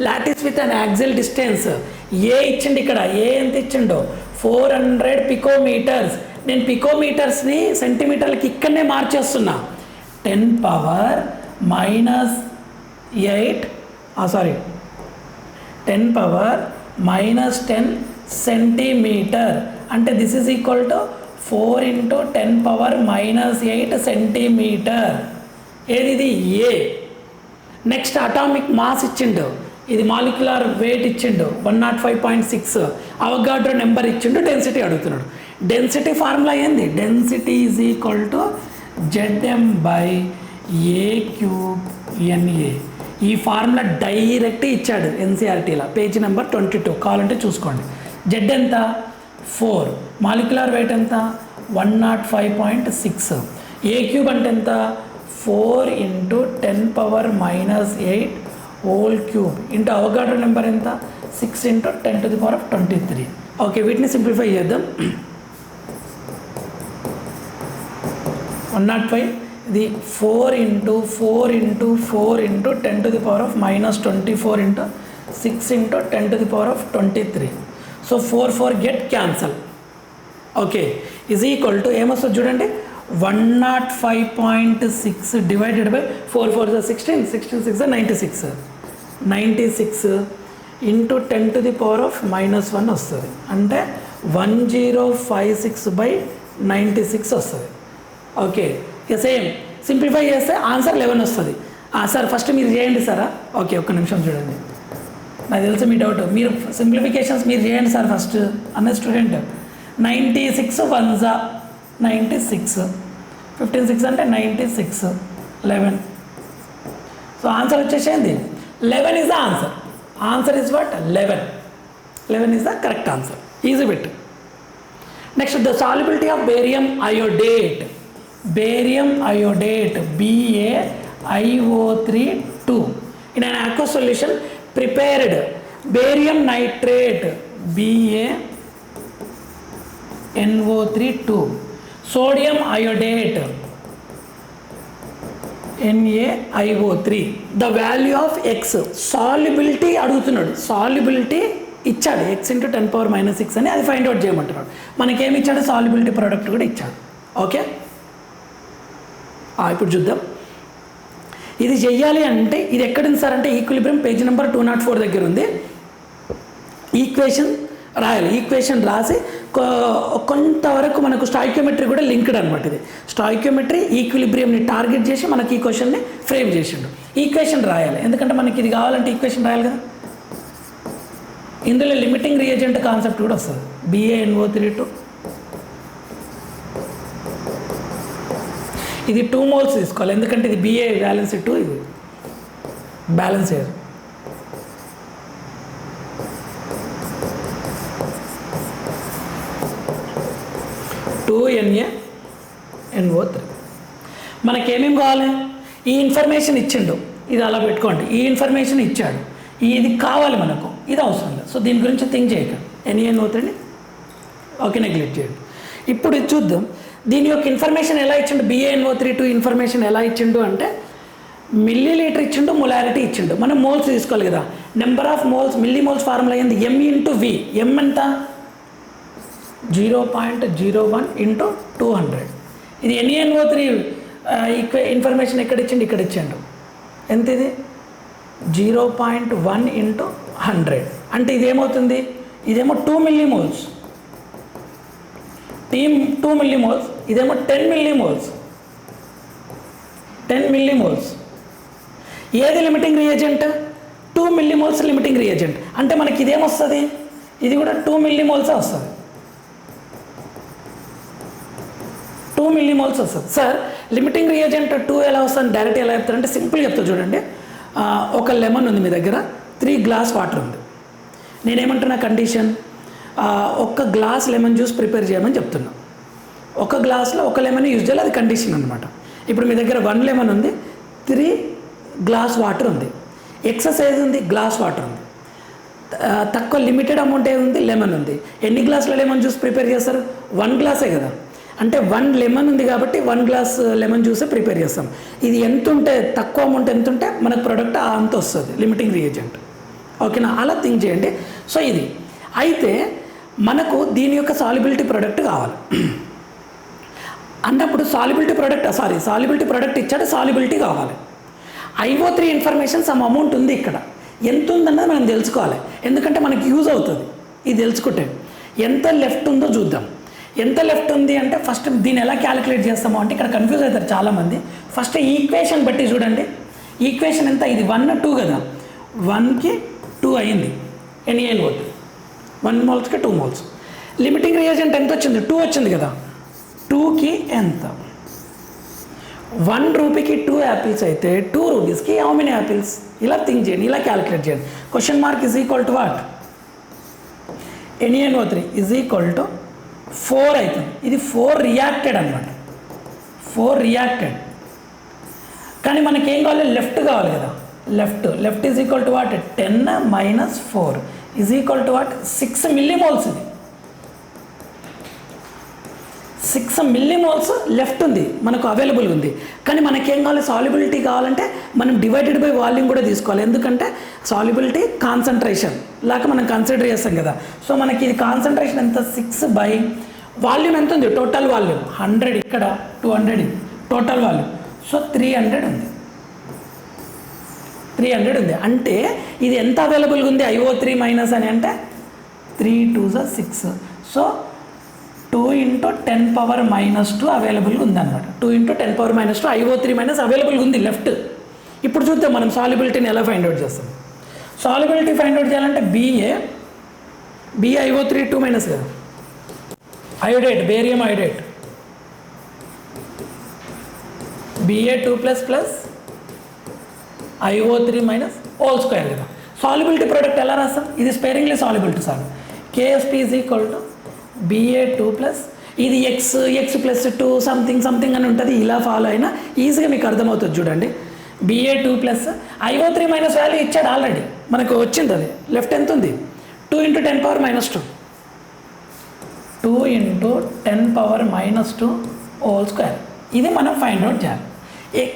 Lattice with an axial distance a ఇచ్చిండు ఇక్కడ, ఏ ఎంత ఇచ్చిండో 400 పికోమీటర్స్. నేను పికోమీటర్స్ని సెంటీమీటర్లకి ఇక్కడనే మార్చేస్తున్నా. 10 power minus 10 సెంటీమీటర్ అంటే this is equal to 4 × 10⁻⁻8 centimetre. ఏది ఏ. నెక్స్ట్ అటామిక్ మాస్ ఇచ్చిండు, ఇది మాలిక్యులర్ వెయిట్ ఇచ్చిండు 105.6. అవగాడ్రో నెంబర్ ఇచ్చిండు, డెన్సిటీ అడుగుతున్నాడు. డెన్సిటీ ఫార్ములా ఏంది, density is equal to Zm/A³Na. ఈ ఫార్ములా డైరెక్ట్ ఇచ్చాడు ఎన్సీఆర్టీలో, పేజీ నెంబర్ 22 కావాలంటే చూసుకోండి. జెడ్ ఎంత 4, మాలిక్యులర్ వెయిట్ ఎంత 105.6, A³ అంటే ఎంత 4 into 10 power minus 8 whole cube into Avogadro number ఎంత 6 into 10 to the power of 23. Okay, వీటిని సింప్లిఫై చేద్దాం. 105 ఇది 4 into 4 into 4 into 10 to the power of minus 24 into 6 into 10 to the power of 23. So 4 get cancel. Okay, is equal to ఏమొస్తుంది చూడండి, 105.6 divided by 4 4 16 16 6 96 96 into 10 to the power of minus 1 వస్తుంది. అంటే 1056/96 వస్తుంది. Okay, ఇక same simplify చేస్తే answer 11 వస్తుంది. Sir first మీరు చేయండి సారా. ఓకే, ఒక్క నిమిషం చూడండి, నాకు తెలుసు మీ డౌట్. మీరు సింప్లిఫికేషన్స్ మీరు చేయండి సార్ ఫస్ట్ అన్న స్టూడెంట్. 96 1 96 15 6 అంటే 96 11. సో ఆన్సర్ వచ్చేసేది 11 is the answer. Answer is what 11 is the correct answer. Easy bit. Next the solubility of barium iodate. Barium iodate BaIO3 in an aqueous solution prepared barium nitrate BaNO3 sodium iodate NaIO3. the value of x solubility అడుగుతున్నాడు. Solubility ఇచ్చాడు x into 10 power minus 6 అని, అది find out చేయమంటున్నాడు. మనకేమి ఇచ్చాడు, solubility product కూడా ఇచ్చాడు. Okay, ఇప్పుడు చూద్దాం. ఇది చెయ్యాలి అంటే ఇది ఎక్కడుంది సార్ అంటే ఈక్విలిబ్రియం పేజ్ నెంబర్ 204 దగ్గర ఉంది. ఈక్వేషన్ రాయాలి. ఈక్వేషన్ రాసి కొంతవరకు మనకు స్టాయిక్యోమెట్రీ కూడా లింక్డ్ అనమాట. ఇది స్టాయిక్యోమెట్రీ ఈక్విలిబ్రియంని టార్గెట్ చేసి మనకి ఈ క్వశ్చన్ని ఫ్రేమ్ చేసిండు. ఈక్వేషన్ రాయాలి, ఎందుకంటే మనకి ఇది కావాలంటే ఈక్వేషన్ రాయాలి కదా. ఇందులో లిమిటింగ్ రియేజెంట్ కాన్సెప్ట్ కూడా వస్తుంది. BaNO3 ఇది 2 moles తీసుకోవాలి, ఎందుకంటే ఇది BA బ్యాలెన్స్ 2, ఇది బ్యాలెన్స్ ఎయిర్. NaNO3 మనకేమేమి కావాలి, ఈ ఇన్ఫర్మేషన్ ఇచ్చిండు, ఇది అలా పెట్టుకోండి. ఈ ఇన్ఫర్మేషన్ ఇచ్చాడు, ఇది కావాలి మనకు, ఇది అవసరం లేదు. సో దీని గురించి థింక్ చేయకండి. NaNO3ని ఓకే నెగ్లెక్ట్ చేయండి. ఇప్పుడు ఇది చూద్దాం. దీని యొక్క ఇన్ఫర్మేషన్ ఎలా ఇచ్చిండు, BaNO3 ఇన్ఫర్మేషన్ ఎలా ఇచ్చిండు అంటే మిల్లీ లీటర్ ఇచ్చిండు, మొలారిటీ ఇచ్చిండు. మనం మోల్స్ తీసుకోవాలి కదా. Number of moles milli moles formula అయింది M into V. M ఎంత 0.01 into 200. ఇది NaNO3 ఇన్ఫర్మేషన్ ఎక్కడ ఇచ్చిండు, ఇక్కడ ఇచ్చిండు. ఎంత ఇది 0.1 into 100. అంటే ఇదేమవుతుంది, ఇదేమో 2 millimoles, 2 millimoles, ఇదేమో 10 millimoles. 10 millimoles. ఏది limiting reagent, 2 millimoles limiting reagent. అంటే మనకి ఇదేమొస్తుంది, ఇది కూడా 2 millimoles వస్తుంది. 2 millimoles వస్తుంది. సార్ లిమిటింగ్ రియేజెంట్ 2 ఎలా వస్తుంది, డైరెక్ట్ ఎలా చెప్తారంటే సింపుల్ చెప్తా చూడండి. ఒక లెమన్ ఉంది మీ దగ్గర, 3 గ్లాస్ వాటర్ ఉంది. నేనేమంటున్నా కండిషన్, ఒక గ్లాస్ లెమన్ జ్యూస్ ప్రిపేర్ చేయమని చెప్తున్నా. ఒక గ్లాస్లో ఒక లెమన్ యూజ్ చేయాలి, అది కండిషన్ అనమాట. ఇప్పుడు మీ దగ్గర 1 లెమన్ ఉంది, 3 గ్లాస్ వాటర్ ఉంది. ఎక్సెస్ ఏది ఉంది, గ్లాస్ వాటర్ ఉంది. తక్కువ లిమిటెడ్ అమౌంట్ ఏది ఉంది, లెమన్ ఉంది. ఎన్ని గ్లాసుల లెమన్ జ్యూస్ ప్రిపేర్ చేస్తారు, 1 గ్లాసే కదా. అంటే 1 లెమన్ ఉంది కాబట్టి 1 గ్లాస్ లెమన్ జ్యూసే ప్రిపేర్ చేస్తాం. ఇది ఎంత ఉంటే, తక్కువ అమౌంట్ ఎంత ఉంటే మనకు ప్రోడక్ట్ అంత వస్తుంది, లిమిటింగ్ రియేజెంట్. ఓకేనా, అలా థింక్ చేయండి. సో ఇది అయితే మనకు దీని యొక్క సాల్యుబిలిటీ ప్రోడక్ట్ కావాలి అన్నప్పుడు సాల్యుబిలిటీ ప్రోడక్ట్ ఇచ్చాడు, సాల్యుబిలిటీ కావాలి. IO3 ఇన్ఫర్మేషన్ సమ్ అమౌంట్ ఉంది, ఇక్కడ ఎంత ఉందన్నది మనం తెలుసుకోవాలి, ఎందుకంటే మనకి యూజ్ అవుతుంది. ఇది తెలుసుకుంటే ఎంత లెఫ్ట్ ఉందో చూద్దాం. ఎంత లెఫ్ట్ ఉంది అంటే ఫస్ట్ దీన్ని ఎలా క్యాలిక్యులేట్ చేస్తామో అంటే ఇక్కడ కన్ఫ్యూజ్ అవుతారు చాలామంది. ఫస్ట్ ఈక్వేషన్ బట్టి చూడండి. ఈక్వేషన్ ఎంత, ఇది 1 2 కదా, 1కి 2 అయింది. NaNO3 1 moles 2 moles. Limiting reagent ఎంత వచ్చింది, 2 వచ్చింది కదా. 2కి ఎంత, 1 రూపీకి 2 యాపిల్స్ అయితే 2 రూపీస్కి హౌ మెనీ యాపిల్స్, ఇలా థింక్ చేయండి, ఇలా క్యాలిక్యులేట్ చేయండి. Question mark is equal to what, NaNO3 is equal to 4 అవుతుంది. ఇది 4 రియాక్టెడ్ అనమాట, 4 రియాక్టెడ్. కానీ మనకి ఏం కావాలి, లెఫ్ట్ కావాలి కదా. Left is equal to what, 10 minus 4 is equal to what, 6 millimoles. ఇది 6 మిల్లీమోల్స్ లెఫ్ట్ ఉంది మనకు అవైలబుల్ ఉంది. కానీ మనకేం కావాలి, సాల్యుబిలిటీ కావాలంటే మనం డివైడెడ్ బై వాల్యూమ్ కూడా తీసుకోవాలి. ఎందుకంటే సాల్యుబిలిటీ కాన్సన్ట్రేషన్ లాగా మనం కన్సిడర్ చేస్తాం కదా. సో మనకి ఇది కాన్సన్ట్రేషన్ ఎంత, 6 బై వాల్యూమ్ ఎంత ఉంది, టోటల్ వాల్యూమ్ 100, ఇక్కడ 200 టోటల్ వాల్యూమ్. సో 300 ఉంది. అంటే ఇది ఎంత అవైలబుల్గా ఉంది IO3 మైనస్ అని అంటే 3 2 6. సో 2 × 10⁻⁻2 అవైలబుల్గా ఉందన్నమాట. 2 × 10⁻⁻2 IO3 మైనస్ అవైలబుల్గా ఉంది లెఫ్ట్. ఇప్పుడు చూద్దాం మనం సాల్యుబిలిటీని ఎలా ఫైండ్ అవుట్ చేస్తాం. సాల్యుబిలిటీ ఫైండ్ అవుట్ చేయాలంటే BA IO3 2 మైనస్ కదా, iodate, barium iodate, BA 2 plus IO3 minus hole square కదా. సాల్యుబిలిటీ ప్రోడక్ట్ ఎలా రాస్తాం, ఇది sparingly solubility solve. KSP is equal to BA 2 plus ఇది x ప్లస్ 2 సంథింగ్ అని ఉంటుంది. ఇలా ఫాలో అయినా ఈజీగా మీకు అర్థమవుతుంది. చూడండి, BA 2 plus IO3 minus value ఇచ్చాడు ఆల్రెడీ, మనకు వచ్చింది. అది లెఫ్ట్ ఎంత ఉంది, 2 × 10⁻⁻2 2 × 10⁻⁻2 హోల్ స్క్వేర్. ఇది మనం ఫైండ్ అవుట్ చేయాలి.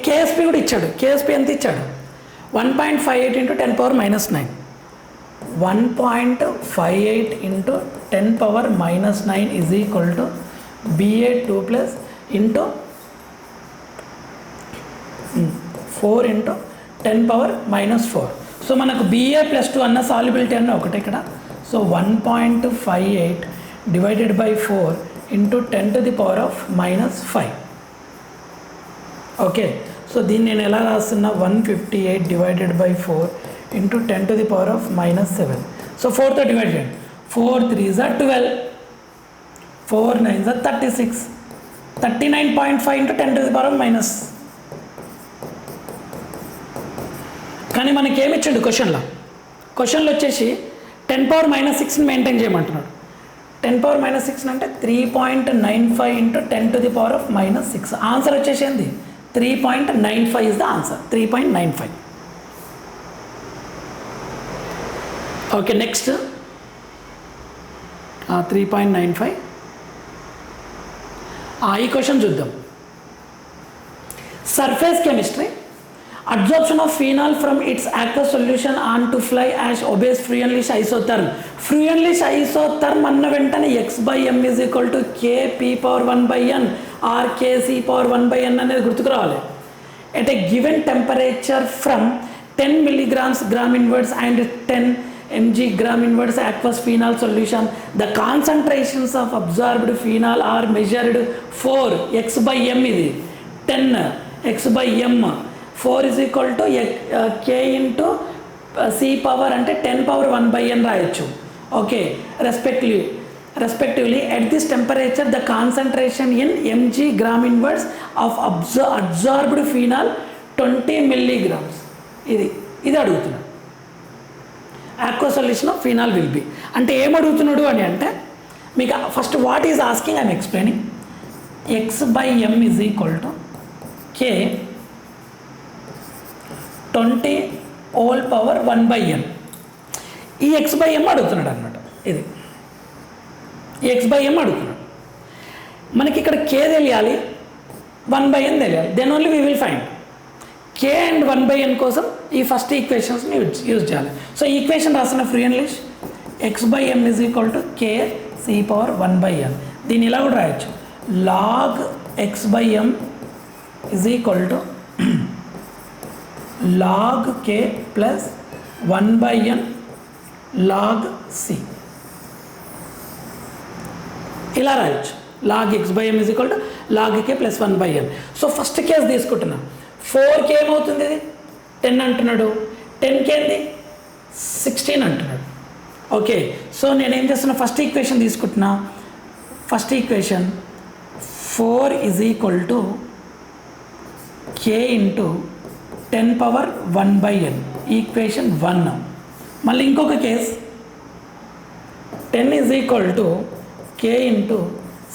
KSP కూడా ఇచ్చాడు. KSP ఎంత ఇచ్చాడు, 1.58 × 10⁻⁻9 1.58 × 10⁻⁻9 is equal to BA 2 plus into 4 × 10⁻⁻4. So మనకు BA + 2 అన్న సాల్యుబిలిటీ అన్న ఒకటి ఇక్కడ. So 1.58 divided by 4 × 10⁻⁻5. Okay, so దీన్ని నేను ఎలా రాస్తున్నా, 158 డివైడెడ్ బై 4 × 10⁻⁻7. సో 4తో డివైడ్ చేయండి. 4 3s are 12, 4 9s are 36, 39.5 × 10⁻⁻. కానీ మనకి ఏమి ఇచ్చాడు క్వశ్చన్లో వచ్చేసి 10⁻⁻6ని మెయింటైన్ చేయమంటున్నాడు. 10⁻⁻6 అంటే 3.95 × 10⁻⁻6. ఆన్సర్ వచ్చేసి ఏంది, 3.95 is the answer, 3.95. Okay, next 3.95. ఈ క్వశ్చన్ చూద్దాం. Surface chemistry, adsorption of phenol from its aqueous solution on to fly ash obeys Freundlich isotherm. Freundlich isotherm అన్న వెంటనే x/m is equal to Kp⁻1/n are Kc⁻1/n అనేది గుర్తుకు రావాలి. At a given temperature from 10 milligrams gram inverse and 10 mg gram inverse aqueous phenol solution, the concentrations of absorbed phenol are measured 4 x/m. ఇది 10 x/m. 4 is equal to K into C power అంటే 10⁻1/n రాయొచ్చు. Okay, respectively at this temperature the concentration in mg gram inverse of absorbed phenol 20 milligrams. ఇది అడుగుతున్నాడు. aqueous solution of phenol will be అంటే ఏం అడుగుతున్నాడు అని అంటే మీకు first what is asking I'm explaining. x/m is equal to K 20 whole power 1/n. ఈ x/m అడుగుతున్నాడు అనమాట. ఇది ఈ x/m అడుగుతున్నాడు. మనకి ఇక్కడ K తెలియాలి, 1/n తెలియాలి. Then only we will find K and 1/n కోసం ఈ ఫస్ట్ ఈక్వేషన్స్ని యూజ్ చేయాలి. సో ఈక్వేషన్ రాసిన ఫ్లూయెన్లిష్ x/m is equal to Kc⁻1/n. దీన్ని ఇలా కూడా రాయొచ్చు, log x/m is equal to log K plus 1/n log C. ఇలా రాయొచ్చు, log x/m is equal to log K plus 1/n. So first case తీసుకుంటున్నాం. 4K ఏమవుతుంది, ఇది 10 అంటున్నాడు, 10K ఏంది 16 అంటున్నాడు. ఓకే, సో నేనేం చేస్తున్నా, ఫస్ట్ ఈక్వేషన్ తీసుకుంటున్నా. First equation 4 is equal to K into 10⁻1/n, equation 1. మళ్ళీ ఇంకొక case 10 is equal to K into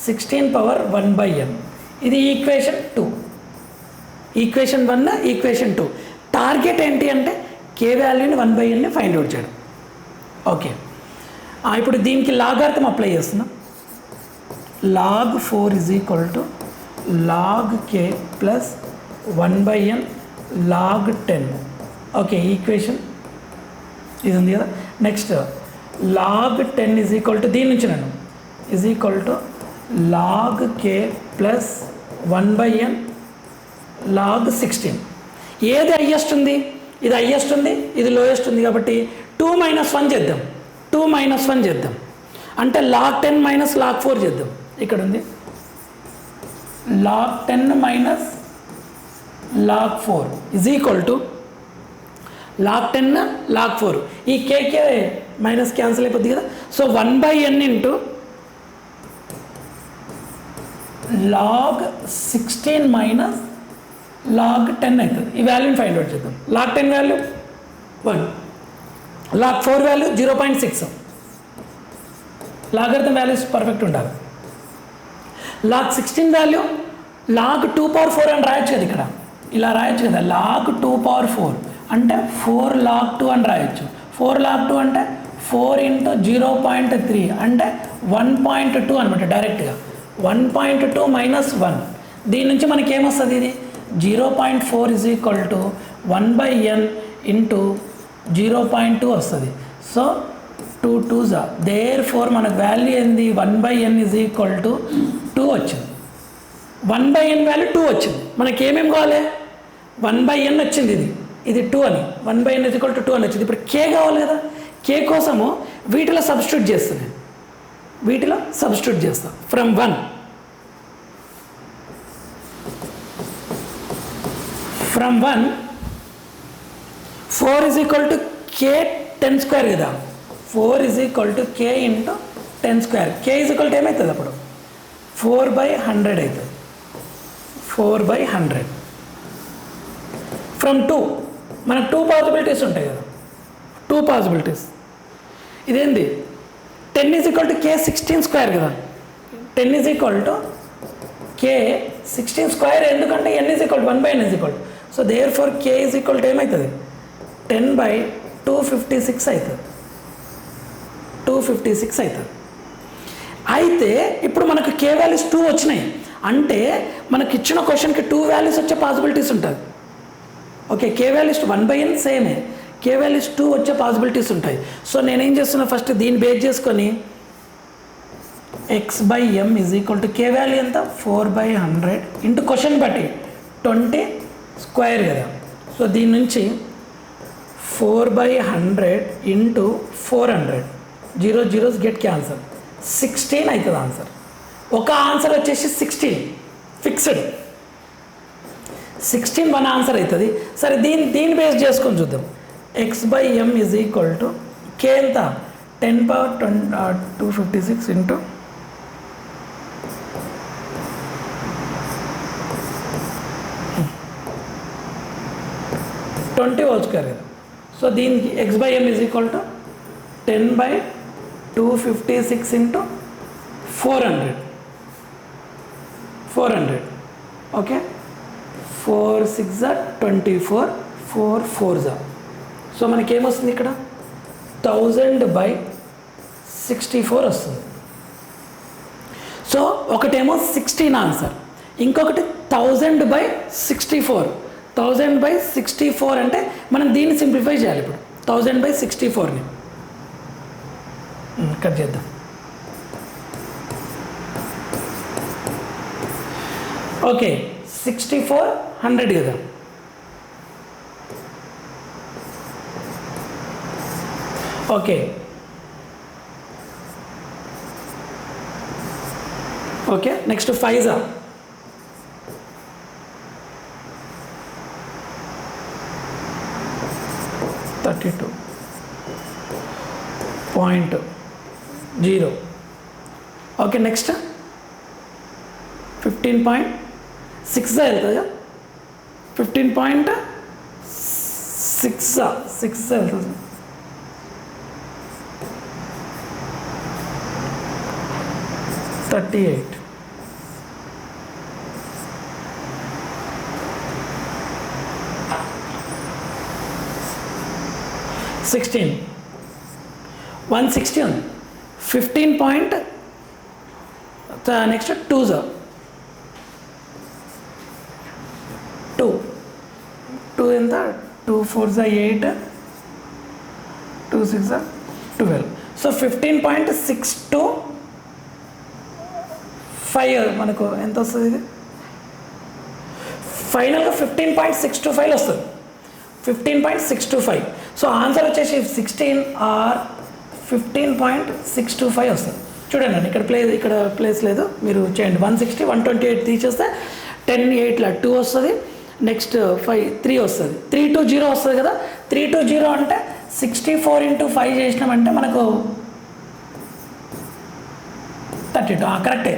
16⁻1/n, ఇది ఈక్వేషన్ 2. Equation 1 equation 2. టార్గెట్ ఏంటి అంటే కే వాల్యూని 1/nని ఫైండ్ అవుట్ చేయడం. ఓకే, ఇప్పుడు దీనికి లాగార్థం అప్లై చేస్తున్నాం. log 4 is equal to log k plus 1/n log 10. Okay, equation ఇది ఉంది కదా. Next log 10 is equal to దీని నుంచి నన్ను is equal to log k plus 1/n log 16. ఏది హైయెస్ట్ ఉంది? ఇది హైయెస్ట్ ఉంది, ఇది లోయెస్ట్ ఉంది, కాబట్టి 2 - 1 చేద్దాం. 2 - 1 చేద్దాం అంటే log 10 మైనస్ log 4 చేద్దాం. ఇక్కడ ఉంది log 10 minus log 4 is equal to log 10 log 4. ఈ కేకే మైనస్ క్యాన్సిల్ అయిపోద్ది కదా. So 1/n into log 16 minus log 10 అవుతుంది. ఈ వాల్యూని ఫైండ్ అవుట్ చేద్దాం. log 10 value 1, log 4 value 0.6. Logarithm values perfect ఉండాలి. log 16 వాల్యూ log 2/4 అని రాయొచ్చు కదా. ఇక్కడ ఇలా రాయొచ్చు కదా, log 2/4 అంటే 4 log 2 అని రాయొచ్చు. 4 log 2 అంటే 4 × 0.3 అంటే 1.2 అనమాట. డైరెక్ట్గా 1.2 మైనస్ 1. దీని నుంచి మనకి ఏమొస్తుంది? ఇది 0.4 is equal to 1/n into 0.2 వస్తుంది. సో 2 2s are therefore మనకు వాల్యూ ఏంది? 1/n is equal to 2 వచ్చింది. 1/n వాల్యూ 2 వచ్చింది. మనకి ఏమేమి కావాలి? 1/n వచ్చింది, ఇది 2 అని. 1/n is equal to 2 అని వచ్చింది. ఇప్పుడు k కావాలి కదా. k కోసము వీటిలో సబ్స్టిట్యూట్ చేస్తాను. వీటిలో సబ్స్టిట్యూట్ చేస్తాను. From 1 4 is equal to k 10 square కదా. 4 is equal to k into 10 square. k is equal to ఏమవుతుంది అప్పుడు? 4/100 అవుతుంది. 4/100. ఫ్రమ్ 2 మనకు 2 పాసిబిలిటీస్ ఉంటాయి కదా. 2 పాసిబిలిటీస్. ఇదేంది? 10 is equal to k 16 square కదా. 10 is equal to k 16 square. ఎందుకంటే n is equal to 1/n is equal to. So therefore k is equal to ఏమవుతుంది? 10/256 అవుతుంది. 256 అవుతుంది. అయితే ఇప్పుడు మనకు k వాల్యూస్ 2 వచ్చినాయి అంటే మనకి ఇచ్చిన క్వశ్చన్కి 2 వాల్యూస్ వచ్చే పాసిబిలిటీస్ ఉంటుంది. ఓకే, k వాల్యూస్ 1/n సేమే, k వాల్యూస్ 2 వచ్చే పాసిబిలిటీస్ ఉంటాయి. సో నేనేం చేస్తున్నా, ఫస్ట్ దీన్ని బేస్ చేసుకొని x/m is equal to k value ఎంత? 4/100 ఇంటూ క్వశ్చన్ బట్టి 20 స్క్వేర్ కదా. సో దీని నుంచి 4/100 ఇంటూ 400 0 zeros గెట్ క్యాన్సర్ 16 అవుతుంది ఆన్సర్. ఒక ఆన్సర్ వచ్చేసి 16 ఫిక్స్డ్. 16 వన్ ఆన్సర్ అవుతుంది. సరే దీన్ని బేస్ చేసుకొని చూద్దాం. x/m is equal to k ఎంత? 10/256 ఇంటూ 20 హోల్ స్క్వేర్ కదా. సో దీనికి x/m is equal to 10/256 into 400. Okay, 4 6 24, 4 4. So మనకేమొస్తుంది ఇక్కడ? 1000/64 వస్తుంది. సో ఒకటేమో 16 ఆన్సర్, ఇంకొకటి 1000/64. 1000/64 అంటే మనం దీన్ని సింప్లిఫై చేయాలి. ఇప్పుడు 1000/64ని కట్ చేద్దాం. ఓకే, 64 100 కదా. Okay, next 5 32.0. ఓకే, నెక్స్ట్ 15.6 వెళ్తుందా? 15.6 వెళ్తుంది. 38. 16 160 ఉంది 15 పాయింట్ నెక్స్ట్ 2 ఎంత 2 4 8 2 6 12 సో 15.625 మనకు ఎంత వస్తుంది ఇది ఫైనల్గా 15.625 వస్తుంది 15.625 సో ఆన్సర్ వచ్చేసి 16 ఆర్ 15.625 వస్తుంది చూడండి ఇక్కడ ప్లేస్ లేదు మీరు చేయండి 160 128 తీసేస్తే 10 8లా 2 వస్తుంది నెక్స్ట్ 5 3 వస్తుంది 320 వస్తుంది కదా 320 అంటే 64 × 5 చేసినామంటే మనకు 32 కరెక్టే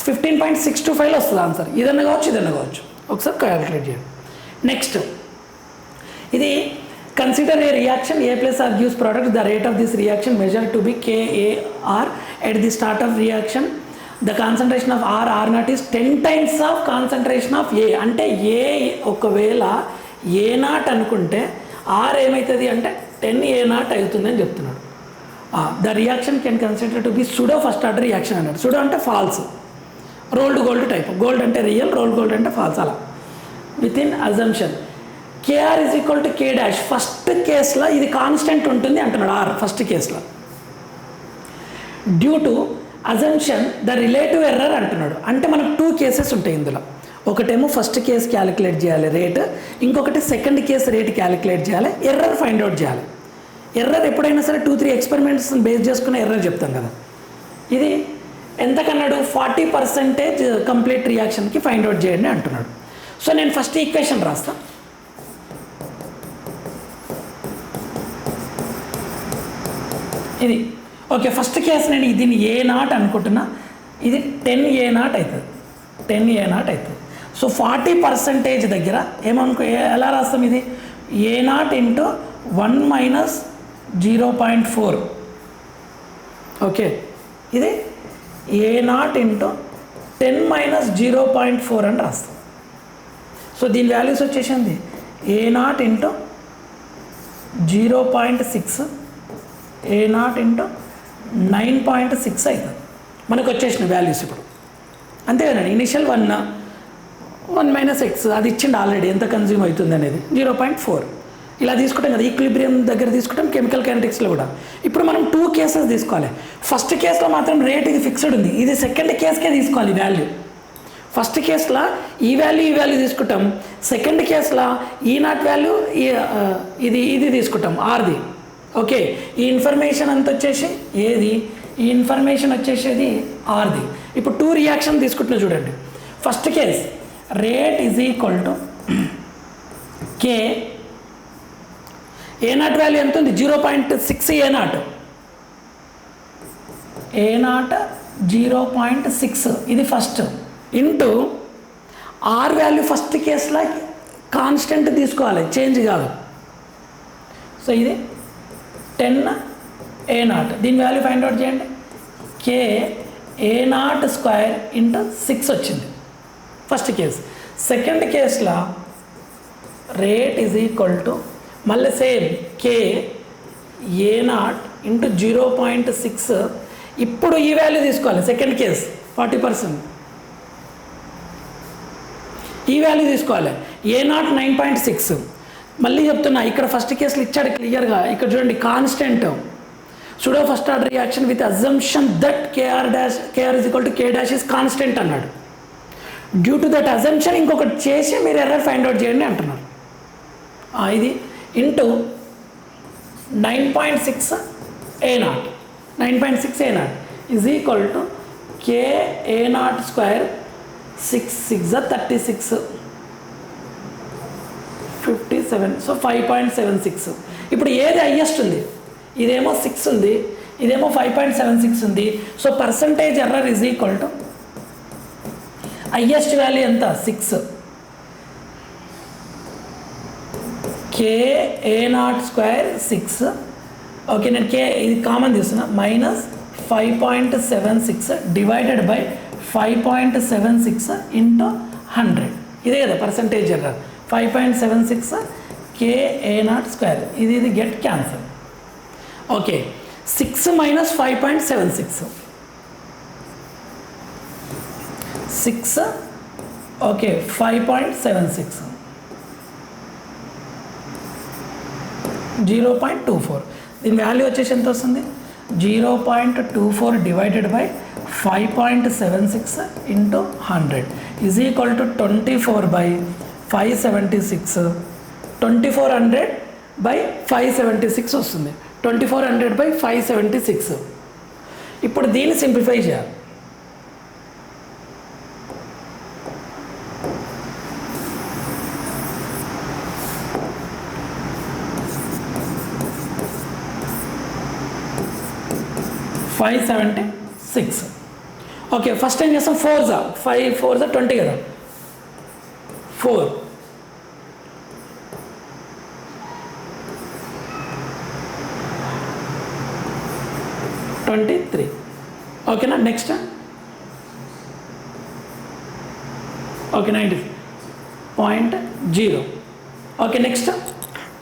15.625 వస్తుంది ఆన్సర్ ఇదన్నా కావచ్చు ఒకసారి క్యాలిక్యులేట్ చేయండి నెక్స్ట్ ఇది consider A reaction A + R gives product the rate of this reaction measured to be KAR at the start of reaction the concentration of R0 is 10 times of concentration of A అంటే A ఒకవేళ A0 అనుకుంటే R ఏమవుతుంది అంటే 10 A0 అవుతుంది అని చెప్తున్నాడు the reaction can consider to be pseudo first order reaction అన్నాడు pseudo అంటే false rolled gold type gold అంటే రియల్ రోల్డ్ గోల్డ్ అంటే ఫాల్స్ అలా with in assumption KR is equal to K dash first కేసులో ఇది కాన్స్టెంట్ ఉంటుంది అంటున్నాడు R first కేసులో due to assumption the relative error అంటున్నాడు అంటే మనకు 2 కేసెస్ ఉంటాయి ఇందులో ఒకటేమో ఫస్ట్ కేసు క్యాలిక్యులేట్ చేయాలి రేట్ ఇంకొకటి సెకండ్ కేసు రేట్ క్యాలిక్యులేట్ చేయాలి ఎర్రర్ ఫైండ్ అవుట్ చేయాలి ఎర్రర్ ఎప్పుడైనా సరే 2-3 ఎక్స్పెరిమెంట్స్ బేస్ చేసుకున్న ఎర్రర్ చెప్తాం కదా ఇది ఎంతకన్నాడు 40% కంప్లీట్ రియాక్షన్కి ఫైండ్ అవుట్ చేయండి అంటున్నాడు సో నేను ఫస్ట్ ఈక్వేషన్ రాస్తా ఇది ఓకే ఫస్ట్ కేసు నేను దీన్ని A0 అనుకుంటున్నా ఇది 10 A0 అవుతుంది 10 A0 అవుతుంది సో 40% దగ్గర ఎలా రాస్తాం ఇది A0 × 1 - 0.4 ఓకే ఇది A0 × 10 - 0.4 అని రాస్తాం సో దీని వాల్యూస్ వచ్చేసింది A0 × 0.6 A0 × 9.6 అవుతుంది మనకు వచ్చేసిన వాల్యూస్ ఇప్పుడు అంతే కదండి ఇనిషియల్ 1 - x అది ఇచ్చిండు ఆల్రెడీ ఎంత కన్జ్యూమ్ అవుతుంది అనేది 0.4 ఇలా తీసుకుంటాం కదా ఈక్విలిబ్రియం దగ్గర తీసుకుంటాం కెమికల్ కైనెటిక్స్లో కూడా ఇప్పుడు మనం 2 కేసెస్ తీసుకోవాలి ఫస్ట్ కేసులో మాత్రం రేట్ ఇది ఫిక్స్డ్ ఉంది ఇది సెకండ్ కేసుకే తీసుకోవాలి వాల్యూ ఫస్ట్ కేసులో ఈ వాల్యూ తీసుకుంటాం సెకండ్ కేసులో E0 వాల్యూ ఇది తీసుకుంటాం ఆర్ది ఓకే ఈ ఇన్ఫర్మేషన్ అంత వచ్చేసి ఏది ఈ ఇన్ఫర్మేషన్ వచ్చేసేది ఆర్ది ఇప్పుడు 2 రియాక్షన్ తీసుకుంటున్నా చూడండి first case rate is equal to K A0 value ఎంత ఉంది 0.6 A0 0.6 ఇది first into R value first కేసులో కాన్స్టెంట్ తీసుకోవాలి చేంజ్ కాదు సో ఇది 10 A0 దీని వాల్యూ ఫైండ్ అవుట్ చేయండి K A0² × 6 వచ్చింది ఫస్ట్ కేసు సెకండ్ కేసులో రేట్ ఈజ్ ఈక్వల్ టు మళ్ళీ సేమ్ K A0 × 0.6 ఇప్పుడు ఈ వాల్యూ తీసుకోవాలి సెకండ్ కేసు 40% ఈ వాల్యూ తీసుకోవాలి A0 9.6 మళ్ళీ చెప్తున్నా ఇక్కడ ఫస్ట్ కేసులు ఇచ్చాడు క్లియర్గా ఇక్కడ చూడండి constant sudo first order reaction with assumption that KR is equal to K dash is constant అన్నాడు డ్యూ టు దట్ అజంప్షన్ ఇంకొకటి చేసి మీరు ఎర్రర్ ఫైండ్ అవుట్ చేయండి అంటున్నారు ఇది into 9.6 A0 is equal to K A0² 6 6 36 57 so 5.76 ఇప్పుడు ఏది highest ఉంది ఇదేమో 6 ఉంది ఇదేమో 5.76 ఉంది so percentage error is equal to highest value ఎంత 6 K A0² 6 ఓకే నేను K ఇది కామన్ తీసుకున్నా -5.76 డివైడెడ్ బై 5.76 × 100 ఇదే కదా పర్సంటేజ్ ఎర్రర్ 5.76 K A0² ఇది get cancel okay 6 minus 5.76 6 okay 5.76 0.24 దీని వాల్యూ వచ్చేసి ఎంత వస్తుంది 0.24 divided by 5.76 into 100 is equal to 24 by 576 2400 by 576 వస్తుంది 2400 బై 576. ఇప్పుడు దీన్ని సింప్లిఫై చేయాలి. $576. ఓకే ఫస్ట్ ఏం చేస్తాం 4 5 4 20 కదా 4 23 ఓకేనా. Next okay 90.0 okay. నెక్స్ట్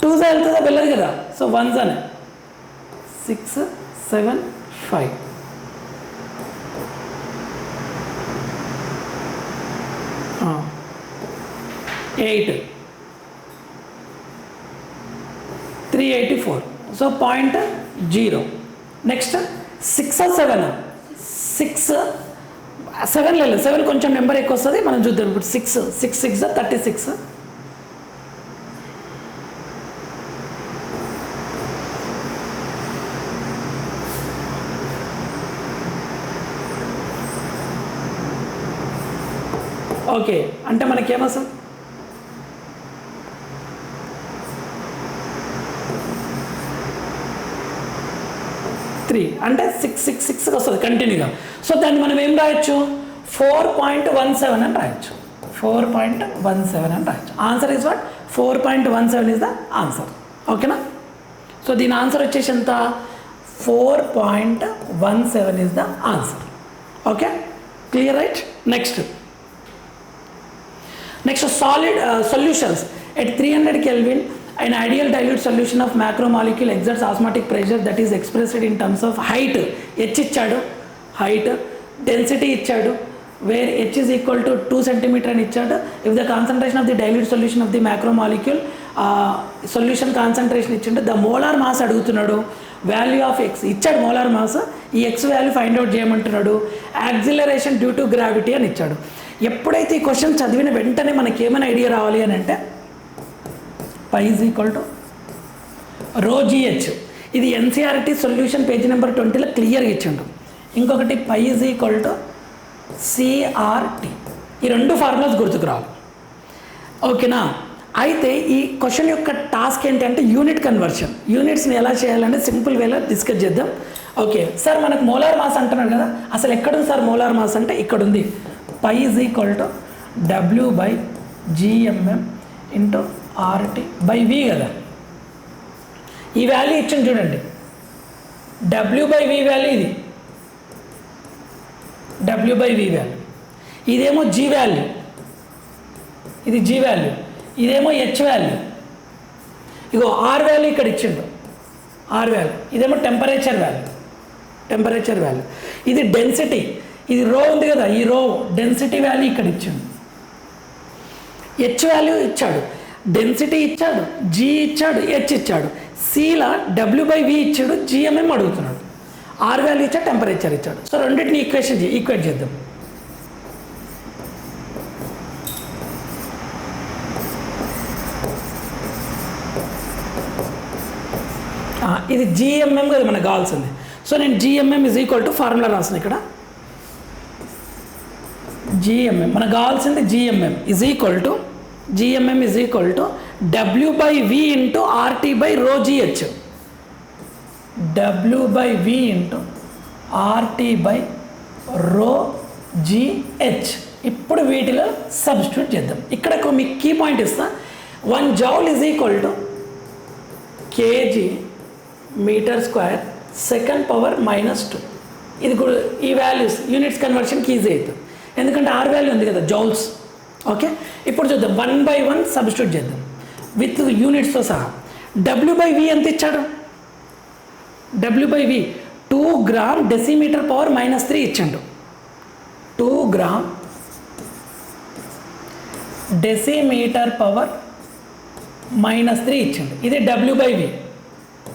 2 వెళ్తుందా వెళ్ళదు కదా, సో 1 అనే 6 7 5 8 384 సో 0.0. నెక్స్ట్ 6 or 7 6 7 లేదు 7 కొంచెం నెంబర్ ఎక్కువ వస్తుంది మనం చూద్దాం. ఇప్పుడు 6 6 36 ఓకే. అంటే మనకేమొస్తుంది 3 అంటే 6 వస్తుంది కంటిన్యూగా. సో దాన్ని మనం ఏం రాయొచ్చు 4.17 అని రాయొచ్చు 4.17 అని రాయొచ్చు. Answer is what 4.17 is the answer. ఓకేనా. సో దీని ఆన్సర్ వచ్చేసి ఎంత 4.17 is the answer. Okay clear right. Next solid solutions at 300 Kelvin. An ideal dilute solution of macromolecule exerts osmotic pressure that is expressed in terms of height. H ఇచ్చాడు height, density ఇచ్చాడు where H is equal to 2 cm అని ఇచ్చాడు. If the concentration of the dilute solution of the macromolecule solution concentration ఇచ్చిండు, the molar mass అడుగుతున్నాడు, value of x ఇచ్చాడు molar mass, ఈ x value find out చేయమంటున్నాడు, acceleration due to gravity అని ఇచ్చాడు. ఎప్పుడైతే ఈ క్వశ్చన్ చదివిన వెంటనే మనకి ఏమైనా ఐడియా రావాలి అని అంటే పై ఈజ్ ఈక్వల్ టు ρgh. ఇది ఎన్సీఆర్టీ సొల్యూషన్ పేజ్ నెంబర్ 20లో క్లియర్గా ఇచ్చిండు. ఇంకొకటి పై ఈజ్ ఈక్వల్ టు సిఆర్టీ. ఈ రెండు ఫార్ములాస్ గుర్తుకు రావాలి. ఓకేనా. అయితే ఈ క్వశ్చన్ యొక్క టాస్క్ ఏంటంటే యూనిట్ కన్వర్షన్. యూనిట్స్ని ఎలా చేయాలంటే సింపుల్ వేలో డిస్కస్ చేద్దాం. ఓకే సార్ మనకు మోలార్ మాస్ అంటున్నాడు కదా, అసలు ఎక్కడుంది సార్ మోలార్ మాస్ అంటే ఇక్కడ ఉంది. Pi is equal to W/GMM into RT by V కదా. ఈ వాల్యూ ఇచ్చింది చూడండి, W/V వాల్యూ ఇది W/V వాల్యూ, ఇదేమో G వాల్యూ, ఇది G వాల్యూ, ఇదేమో H వాల్యూ, ఇగో R వాల్యూ ఇక్కడ ఇచ్చిండు R వాల్యూ, ఇదేమో టెంపరేచర్ వాల్యూ, ఇది డెన్సిటీ, ఇది రో ఉంది కదా, ఈ రో డెన్సిటీ వాల్యూ ఇక్కడ ఇచ్చిండు. H వాల్యూ ఇచ్చాడు, డెన్సిటీ ఇచ్చాడు, G ఇచ్చాడు, H ఇచ్చాడు, Cలా W/V ఇచ్చాడు, GMM అడుగుతున్నాడు, R వాల్యూ ఇచ్చాడు, టెంపరేచర్ ఇచ్చాడు. సో రెండింటిని ఈక్వేట్ చేద్దాం. ఇది GMM కదా మనకు కావాల్సింది. సో నేను GMM is equal to formula రాసిన ఇక్కడ GMM మనకు కావాల్సింది GMM is equal to W/V into RT by ρgh. W/V into RT by ρgh. ఇప్పుడు వీటిలో సబ్స్టిట్యూట్ చేద్దాం. ఇక్కడ మీకు కీ పాయింట్ ఇస్తా. 1 joule is equal to kg metre square second power -2. ఇది కూడా ఈ వాల్యూస్ యూనిట్స్ కన్వర్షన్కి ఈజీ అవుతుంది, ఎందుకంటే R వాల్యూ ఉంది కదా జౌల్స్. ఓకే ఇప్పుడు చూద్దాం 1/1 సబ్స్టిట్యూట్ చేద్దాం విత్ యూనిట్స్తో సహా. W/V ఎంత ఇచ్చాడు W/V 2 గ్రామ్ డెసిమీటర్ పవర్ -3 ఇచ్చిండు. 2 గ్రామ్ డెసిమీటర్ పవర్ -3 ఇచ్చిండు. ఇది W/V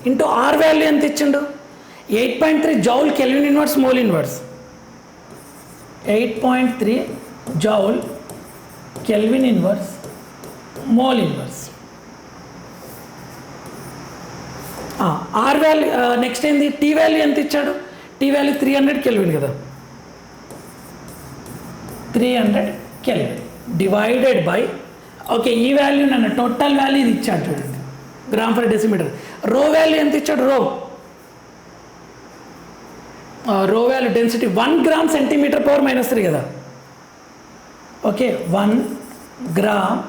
ఇంటూ R వాల్యూ ఎంత ఇచ్చిండు? 8.3 joule kelvin inverse mole inverse. 8.3 joule kelvin inverse mole inverse. R value next ఏంది? టీ వాల్యూ ఎంత ఇచ్చాడు? టీ వాల్యూ 300 కెల్విన్ కదా, 300 కెల్విన్ డివైడెడ్ బై ఓకే ఈ వాల్యూ నన్ను టోటల్ వాల్యూ ఇది ఇచ్చాడు చూడండి, gram per decimetre. Rho value ఎంత ఇచ్చాడు? Rho value density 1 gram centimetre power -3 కదా. ఓకే 1 గ్రామ్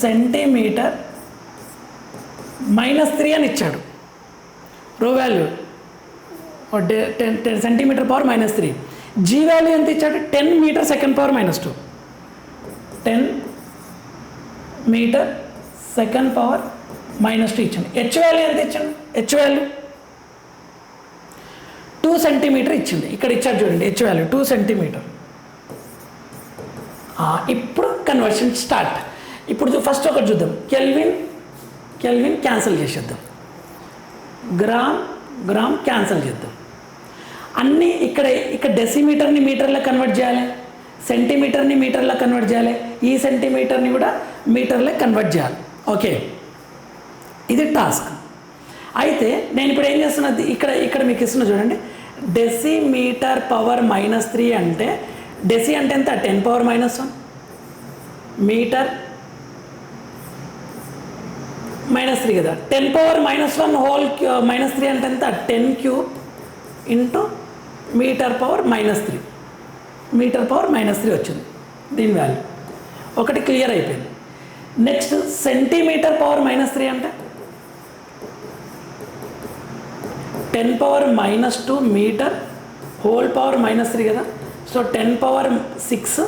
సెంటీమీటర్ -3 అని ఇచ్చాడు rho value, 10 centimetre power -3. G value ఎంత ఇచ్చాడు? 10 metre second power -2, 10 metre second power -2 ఇచ్చాడు. హెచ్ వాల్యూ ఎంత ఇచ్చాడు? హెచ్ వాల్యూ 2 సెంటీమీటర్ ఇచ్చింది. ఇక్కడ ఇచ్చాడు చూడండి హెచ్ వాల్యూ 2 సెంటీమీటర్. ఇప్పుడు కన్వర్షన్ స్టార్ట్. ఇప్పుడు ఫస్ట్ ఒకటి చూద్దాం, కెల్విన్ క్యాన్సిల్ చేసేద్దాం, గ్రామ్ క్యాన్సిల్ చేద్దాం. అన్నీ ఇక్కడ డెసిమీటర్ని మీటర్లో కన్వర్ట్ చేయాలి, సెంటీమీటర్ని మీటర్లో కన్వర్ట్ చేయాలి, ఈ సెంటీమీటర్ని కూడా మీటర్లో కన్వర్ట్ చేయాలి. ఓకే ఇది టాస్క్. అయితే నేను ఇప్పుడు ఏం చేస్తున్నది, ఇక్కడ మీకు ఇస్తున్నా చూడండి, డెసిమీటర్ పవర్ -3 అంటే డెసి అంటే ఎంత? 10 పవర్ -1, మీటర్ -3 కదా, 10 పవర్ -1 హోల్ -3 అంటే ఎంత? 10 cube into metre power -3, metre power -3 వచ్చింది దీని వాల్యూ. ఒకటి క్లియర్ అయిపోయింది. నెక్స్ట్ సెంటీమీటర్ పవర్ -3 అంటే 10 పవర్ -2 మీటర్ హోల్ పవర్ -3 కదా, సో 10 పవర్ 6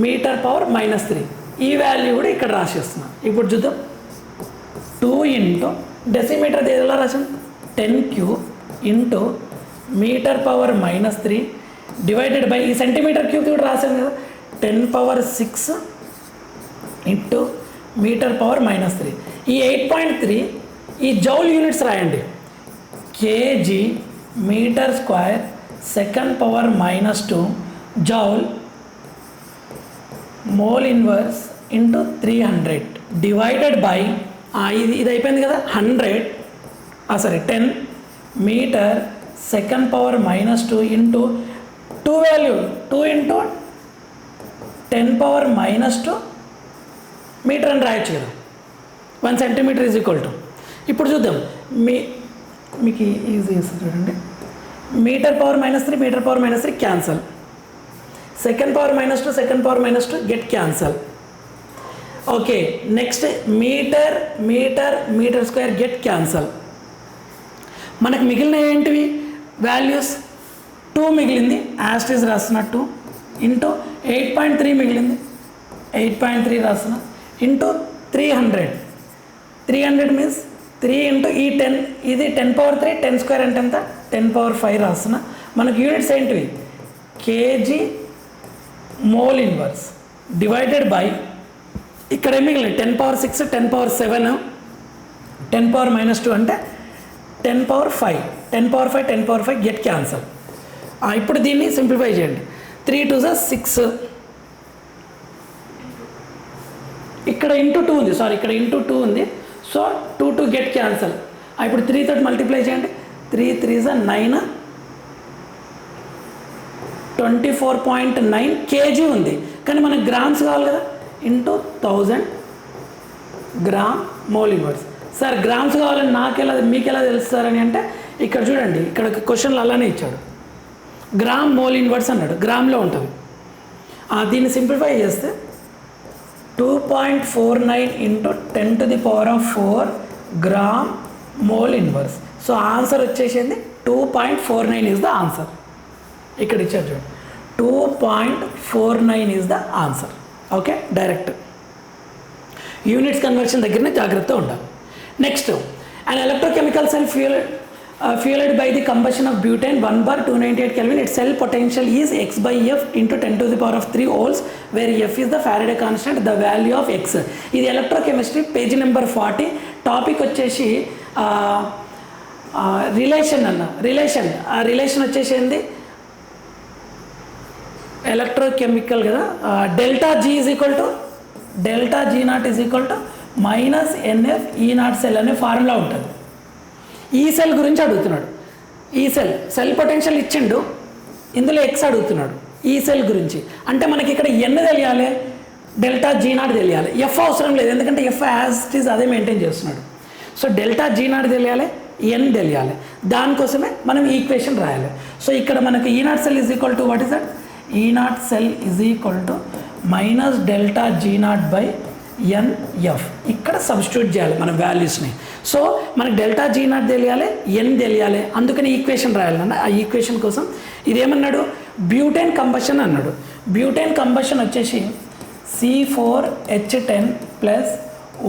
మీటర్ పవర్ -3. ఈ వాల్యూ కూడా ఇక్కడ రాసేస్తున్నా. ఇప్పుడు చూద్దాం, 2 ఇంటూ డెసిమీటర్ ఏదైనా రాసాం 10 cube into metre power -3 divided by ఈ సెంటీమీటర్ క్యూబ్ కూడా రాసాం కదా, 10 పవర్ 6 ఇంటూ మీటర్ పవర్ -3. ఈ 8.3 ఈ జౌల్ యూనిట్స్ రాయండి, KG metre square second power -2 joule mole inverse into 300 divided by ఇది అయిపోయింది కదా 10 metre second power -2 into 2 value 2 into 10 power -2 metre అని రాయొచ్చు కదా, 1 సెంటీమీటర్ ఈజ్ ఈక్వల్ టు. ఇప్పుడు చూద్దాం, మీకు ఈజీ చేస్తుంది చూడండి, metre power -3 metre power -3 cancel, second power -2 second power -2 get cancel. Okay next metre square get cancel. మనకు మిగిలిన ఏంటివి వాల్యూస్? 2 మిగిలింది యాస్టీస్ రాస్తున్నట్టు ఇంటూ 8.3 మిగిలింది 8.3 రాస్తున్నా ఇంటూ 300 మీన్స్ 3 ఇంటూ ఈ 10 ఇది 10 పవర్ 3 10 స్క్వేర్ అంటే ఎంత? 10 పవర్ 5 రాస్తున్నా. మనకు యూనిట్స్ ఏంటివి? KG mole inverse divided by ఇక్కడ ఏం మిగిలింది 10 పవర్ 6 10 పవర్ 7 10 పవర్ -2 అంటే 10 power 5 10 power 5 10 power 5 get cancel. ఇప్పుడు దీన్ని సింప్లిఫై చేయండి, 3 2 6 ఇక్కడ ఇంటూ 2 ఉంది, సారీ ఇక్కడ ఇంటూ 2 ఉంది, సో 2 గెట్ క్యాన్సల్. ఇప్పుడు 3 తోటి మల్టిప్లై చేయండి, 3 3 9 24.9 కేజీ ఉంది, కానీ మనకు గ్రామ్స్ కావాలి కదా, into 1000 gram mole inverse. Sir grams కావాలని మీకు ఎలా తెలుస్తారని అంటే ఇక్కడ చూడండి, ఇక్కడ క్వశ్చన్లు అలానే ఇచ్చాడు, గ్రామ్ మోల్ ఇన్వర్స్ అన్నాడు, గ్రామ్లో ఉంటుంది. దీన్ని సింప్లిఫై చేస్తే 2.49 into 10⁴ gram mole inverse. So answer వచ్చేసింది 2.49 ఈజ్ ద ఆన్సర్. ఇక్కడ ఇచ్చారు చూడండి, 2.49 is the answer. Okay direct units conversion దగ్గరనే జాగ్రత్తగా ఉండాలి. Next and electrochemicals and fueled by the combustion of butane 1 bar 298 Kelvin, its cell potential is x by f into 10 to the power of 3 volts, where f is the Faraday constant, the value of x. ఇది electrochemistry page number 40. Topic వచ్చేసి relation అన్న relation వచ్చేసి ఏంది electrochemical కదా. Delta G is equal to delta G naught is equal to minus N F E naught cell అనే formula ఉంటుంది. ఈ cell గురించి అడుగుతున్నాడు. ఈ సెల్ పొటెన్షియల్ ఇచ్చిండు, ఇందులో ఎక్స్ అడుగుతున్నాడు. ఈ సెల్ గురించి అంటే మనకి ఇక్కడ ఎన్ తెలియాలి, డెల్టా జీ నాట్ తెలియాలి. ఎఫ్ అవసరం లేదు, ఎందుకంటే ఎఫ్ యాజ్ ఇట్ ఈజ్ అదే మెయింటైన్ చేస్తున్నాడు. సో డెల్టా జీ నాట్ తెలియాలి, ఎన్ తెలియాలి. దానికోసమే మనం ఈక్వేషన్ రాయాలి. సో ఇక్కడ మనకు E naught cell is equal to what is that, E naught cell is equal to minus delta G naught by NF. ఇక్కడ సబ్స్టిట్యూట్ చేయాలి మన వాల్యూస్ని. సో మనకు డెల్టా జీ నాట్ తెలియాలి, ఎన్ తెలియాలి, అందుకని ఈక్వేషన్ రాయాలన్న. ఆ ఈక్వేషన్ కోసం ఇదేమన్నాడు, బ్యూటేన్ కంబషన్ అన్నాడు. బ్యూటేన్ కంబషన్ వచ్చేసి C4H10 plus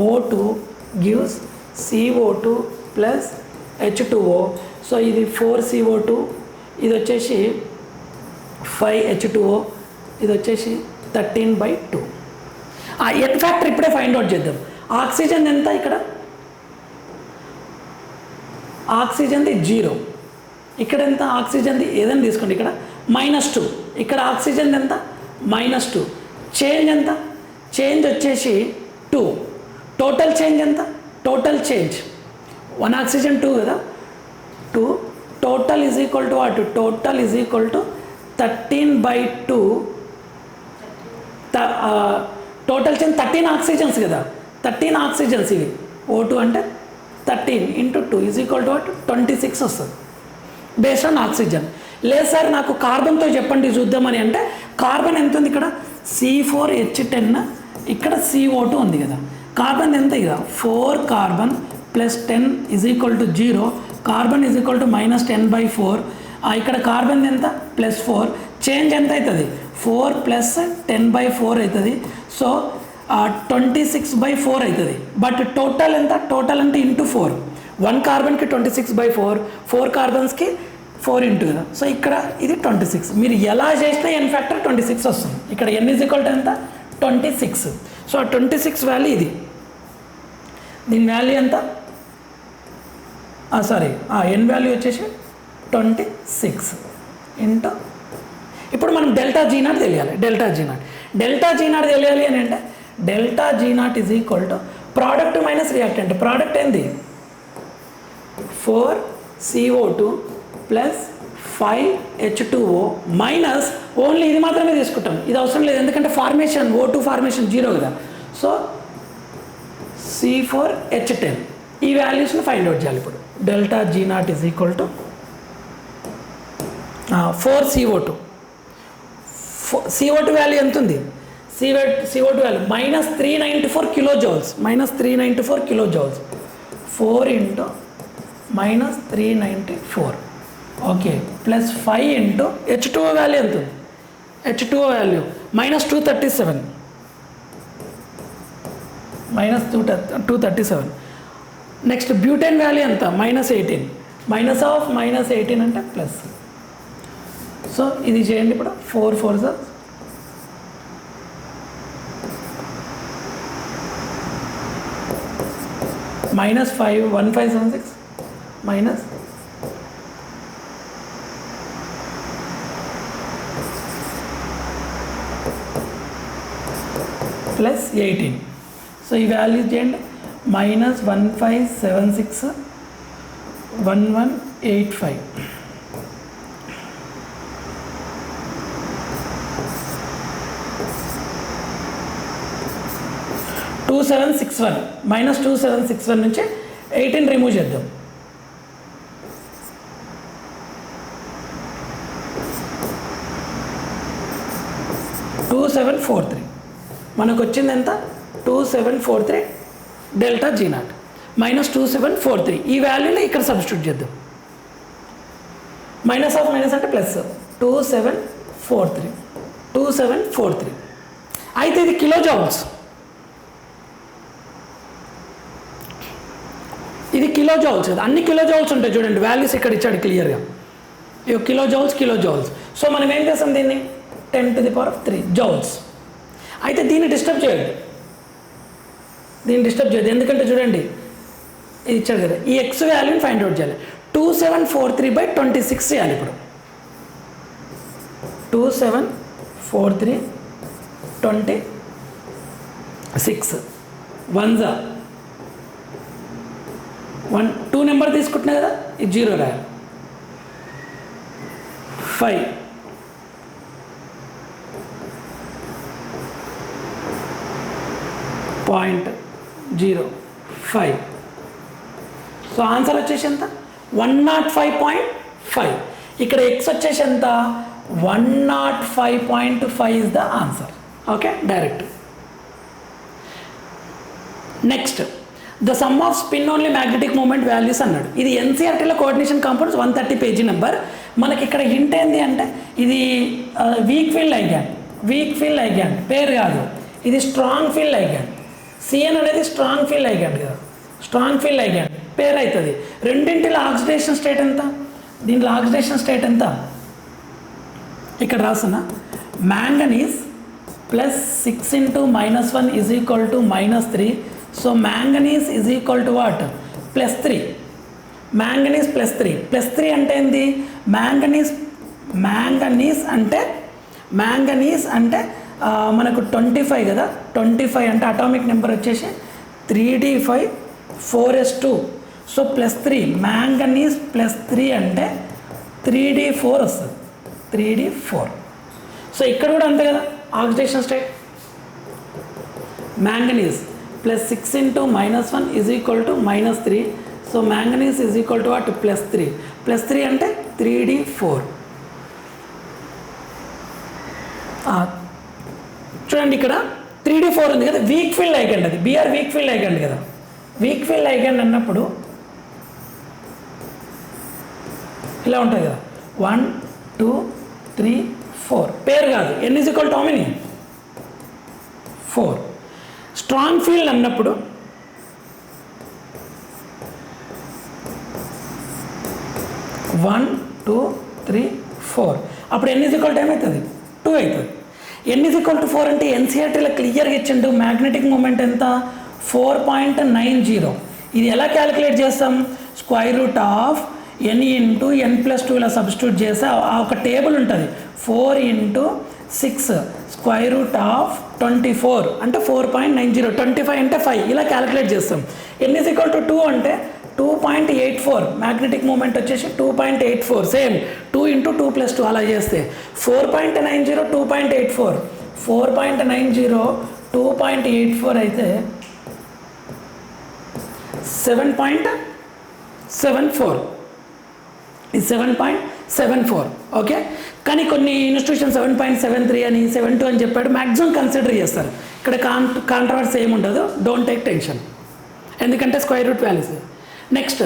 O2 gives CO2 plus H2O. So ఇది 4CO2, ఇది వచ్చేసి 5H2O, ఇది వచ్చేసి 13/2. ఆ ఎన్ ఫ్యాక్టర్ ఇప్పుడే ఫైండ్ అవుట్ చేద్దాం. ఆక్సిజన్ ఎంత, ఇక్కడ ఆక్సిజన్ది 0, ఇక్కడ ఎంత ఆక్సిజన్ది ఏదైనా తీసుకోండి, ఇక్కడ -2, ఇక్కడ ఆక్సిజన్ ఎంత -2. చేంజ్ ఎంత, చేంజ్ వచ్చేసి 2. టోటల్ చేంజ్ ఎంత, టోటల్ చేంజ్ 1 ఆక్సిజన్ 2 కదా, 2. Total is equal to what, total is equal to 13/2. Total change 13 oxygens కదా, 13 ఆక్సిజన్స్ ఇవి. O2 అంటే 13 × 2 ఈజ్ ఈక్వల్ టు వాట్, 26 వస్తుంది బేస్డ్ ఆన్ ఆక్సిజన్. లేదు సార్ నాకు కార్బన్తో చెప్పండి చూద్దామని అంటే, కార్బన్ ఎంత ఉంది ఇక్కడ, C4H10, ఇక్కడ CO2 ఉంది కదా. కార్బన్ ఎంత ఇక 4 carbon plus 10 is equal to 0. Carbon is equal to -10/4. ఇక్కడ కార్బన్ ఎంత +4. చేంజ్ ఎంత అవుతుంది, 4 + 10/4 అవుతుంది. సో 26/4 అవుతుంది. బట్ టోటల్ ఎంత, టోటల్ అంటే ఇంటూ 4. 1 కార్బన్కి 26/4, 4 కార్బన్స్కి 4 ఇంటూ కదా. సో ఇక్కడ ఇది 26. మీరు ఎలా చేసినా ఎన్ ఫ్యాక్టర్ 26 వస్తుంది. ఇక్కడ ఎన్ ఈజ్ ఈక్వల్ టు ఎంత, 26. సో ఆ 26 వాల్యూ ఇది, దీని వాల్యూ ఎంత, సారీ ఎన్ వాల్యూ వచ్చేసి 26 ఇంటూ. ఇప్పుడు మనం డెల్టా జీ నాట్ తెలియాలి. డెల్టా జీ నాట్ తెలియాలి అని అంటే delta G naught is equal to product minus reactant. Product ఏంది, 4CO2 plus 5H2O minus only ఇది మాత్రమే తీసుకుంటాం, ఇది అవసరం లేదు ఎందుకంటే ఫార్మేషన్ O2 ఫార్మేషన్ 0 కదా. సో C4H10 ఈ వాల్యూస్ని ఫైండ్ అవుట్ చేయాలి. ఇప్పుడు delta G naught is equal to 4CO2. CO2 value ఎంత ఉంది, CO2 value -394 kilojoules, -394 kilojoules. 4 × -394 okay plus 5 × H2O value ఎంత ఉంది, H2O value -237, -237. Next butane value ఎంత, -18. -18 అంటే ప్లస్. సో ఇది చేయండి ఇప్పుడు 4 4 సార్ -5 1576 మైనస్ +18. సో ఈ వాల్యూ చేయండి, -1576 1185. -2761 -2761 నుంచి 18 రిమూవ్ చేద్దాం. -2743 మనకు వచ్చింది ఎంత, 2743 డెల్టా జీ నాట్ -2743. ఈ వాల్యూని ఇక్కడ సబ్స్టిట్యూట్ చేద్దాం. మైనస్ ఆఫ్ మైనస్ అంటే ప్లస్, 2743 అయితే ఇది కిలో జౌల్స్, ఇది కిలో జౌల్స్ కదా, అన్ని కిలో జౌల్స్ ఉంటాయి చూడండి, వాల్యూస్ ఇక్కడ ఇచ్చాడు క్లియర్గా. ఇవి కిలో జౌల్స్. సో మనం ఏం చేస్తాం దీన్ని 10⁻³ జౌల్స్. అయితే దీన్ని డిస్టర్బ్ చేయదు, ఎందుకంటే చూడండి ఇది ఇచ్చాడు కదా, ఈ ఎక్స్ వాల్యూని ఫైండ్ అవుట్ చేయాలి. 2743/26 చేయాలి ఇప్పుడు. 2743/26 1 2 నెంబర్ తీసుకుంటున్నా కదా, ఇది 0 రాయాలి. 5.05. సో ఆన్సర్ వచ్చేసి ఎంత 105.5. ఇక్కడ ఎక్స్ వచ్చేసి ఎంత 105.5 is the answer. Okay, direct. Next the sum of spin only magnetic moment values అన్నాడు. ఇది ఎన్సీఆర్టీలో కోఆర్డినేషన్ కాంపౌండ్స్ 130 పేజీ నెంబర్. మనకి ఇక్కడ హింట్ ఏంది అంటే ఇది వీక్ ఫీల్డ్ లైగ్యాండ్ పేరు కాదు, ఇది స్ట్రాంగ్ ఫీల్డ్ లైగ్యాండ్. సిఎన్ అనేది స్ట్రాంగ్ ఫీల్డ్ లైగ్యాండ్ కదా, స్ట్రాంగ్ ఫీల్డ్ లైగ్యాండ్ పేరు అవుతుంది. రెండింటిలో ఆక్సిడేషన్ స్టేట్ ఎంత, దీంట్లో ఆక్సిడేషన్ స్టేట్ ఎంత ఇక్కడ రాస్తున్నా. Manganese +6 × -1 = -3. So manganese = what +3. Manganese +3 అంటే ఏంది, మ్యాంగనీస్ అంటే మనకు 25 కదా, 25 అంటే అటామిక్ నెంబర్ వచ్చేసి 3d5 4s2. సో +3 మ్యాంగనీస్ +3 అంటే 3d4 వస్తుంది, 3d4. సో ఇక్కడ కూడా అంతే కదా, oxidation state manganese +6 × -1 = -3. So manganese what +3 అంటే 3d4. చూడండి ఇక్కడ 3d4 ఉంది కదా, వీక్ ఫీల్డ్ లైగ్యాండ్, అది బిఆర్ వీక్ ఫీల్డ్ లైగ్యాండ్ కదా. వీక్ ఫీల్డ్ లైగ్యాండ్ అన్నప్పుడు ఇలా ఉంటుంది కదా, 1 2 3 4 పేరు కాదు. n = how many 4. Strong field అన్నప్పుడు (1 2 3 4) అప్పుడు n = ఏమవుతుంది 2 అవుతుంది. n = 4 అంటే ఎన్సీఆర్టీలో క్లియర్గా ఇచ్చిండు మ్యాగ్నెటిక్ మూమెంట్ ఎంత 4.90. ఇది ఎలా క్యాలిక్యులేట్ చేస్తాం, √n × n+2 ఇలా సబ్స్టిట్యూట్ చేస్తే ఒక టేబుల్ ఉంటుంది, 4 × 6 √24 అంటే 4.90, 25 అంటే 5 ఇలా క్యాలిక్యులేట్ చేస్తాం. n = 2 అంటే 2.84, మ్యాగ్నెటిక్ మూమెంట్ వచ్చేసి 2.84, సేమ్ 2 × 2+2 అలా చేస్తే 4.90 2.84, 4.90 2.84 అయితే 7.74, ఇది 7.74. ఓకే, కానీ కొన్ని ఇన్స్టిట్యూషన్ 7.73 అని 7.2 అని చెప్పాడు, మ్యాక్సిమం కన్సిడర్ చేస్తారు. ఇక్కడ కాంట్రవర్సీ ఏమి ఉండదు, డోంట్ టేక్ టెన్షన్, ఎందుకంటే square root values. Next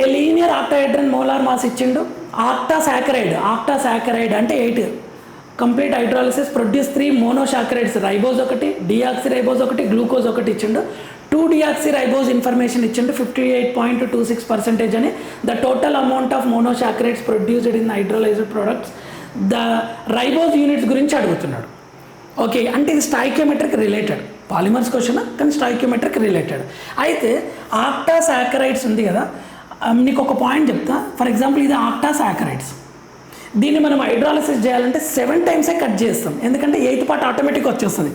a linear octahedron molar mass ఇచ్చిండు. ఆక్టాసాకరైడ్ అంటే 8 complete hydrolysis produce 3 monosaccharides, ribose ఒకటి, డిఆక్సిరైబోజ్ ఒకటి, గ్లూకోజ్ ఒకటి ఇచ్చిండు. 2-deoxyribose ఇన్ఫర్మేషన్ ఇచ్చిండు 58.26% అని. The total amount of monosaccharides produced in hydrolysed products, the ribose units గురించి అడుగుతున్నాడు. ఓకే, అంటే ఇది స్టాయికియోమెట్రిక్ రిలేటెడ్, పాలిమర్స్ క్వశ్చన్ కానీ స్టాయికియోమెట్రిక్ రిలేటెడ్. అయితే ఆక్టాసాకరైడ్స్ ఉంది కదా, నీకు ఒక పాయింట్ చెప్తా. ఫర్ ఎగ్జాంపుల్ ఇది ఆక్టాసాకరైడ్స్, దీన్ని మనం హైడ్రాలసిస్ చేయాలంటే 7 times కట్ చేస్తాం, ఎందుకంటే 8th పార్ట్ ఆటోమేటిక్ వచ్చేస్తుంది.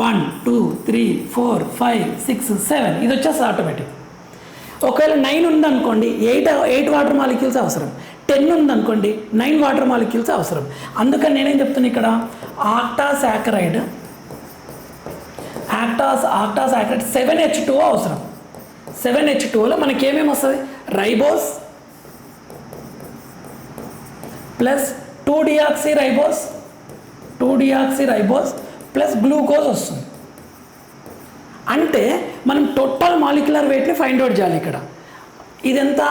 1 2 3 4 5 6 7 ఇది వచ్చేస్తుంది ఆటోమేటిక్. ఒకవేళ 9 ఉందనుకోండి 8 వాటర్ మాలిక్యూల్స్ అవసరం, 10 ఉందనుకోండి 9 వాటర్ మాలిక్యూల్స్ అవసరం. అందుకని నేనేం చెప్తున్నా ఇక్కడ ఆక్టాసాకరైడ్ 7H2O అవసరం. 7H2Oలో మనకి ఏమేమి వస్తుంది, ribose plus 2-deoxyribose plus glucose వస్తుంది. అంటే మనం టోటల్ మాలిక్యులర్ వెయిట్ని ఫైండ్ అవుట్ చేయాలి. ఇక్కడ ఇదెంత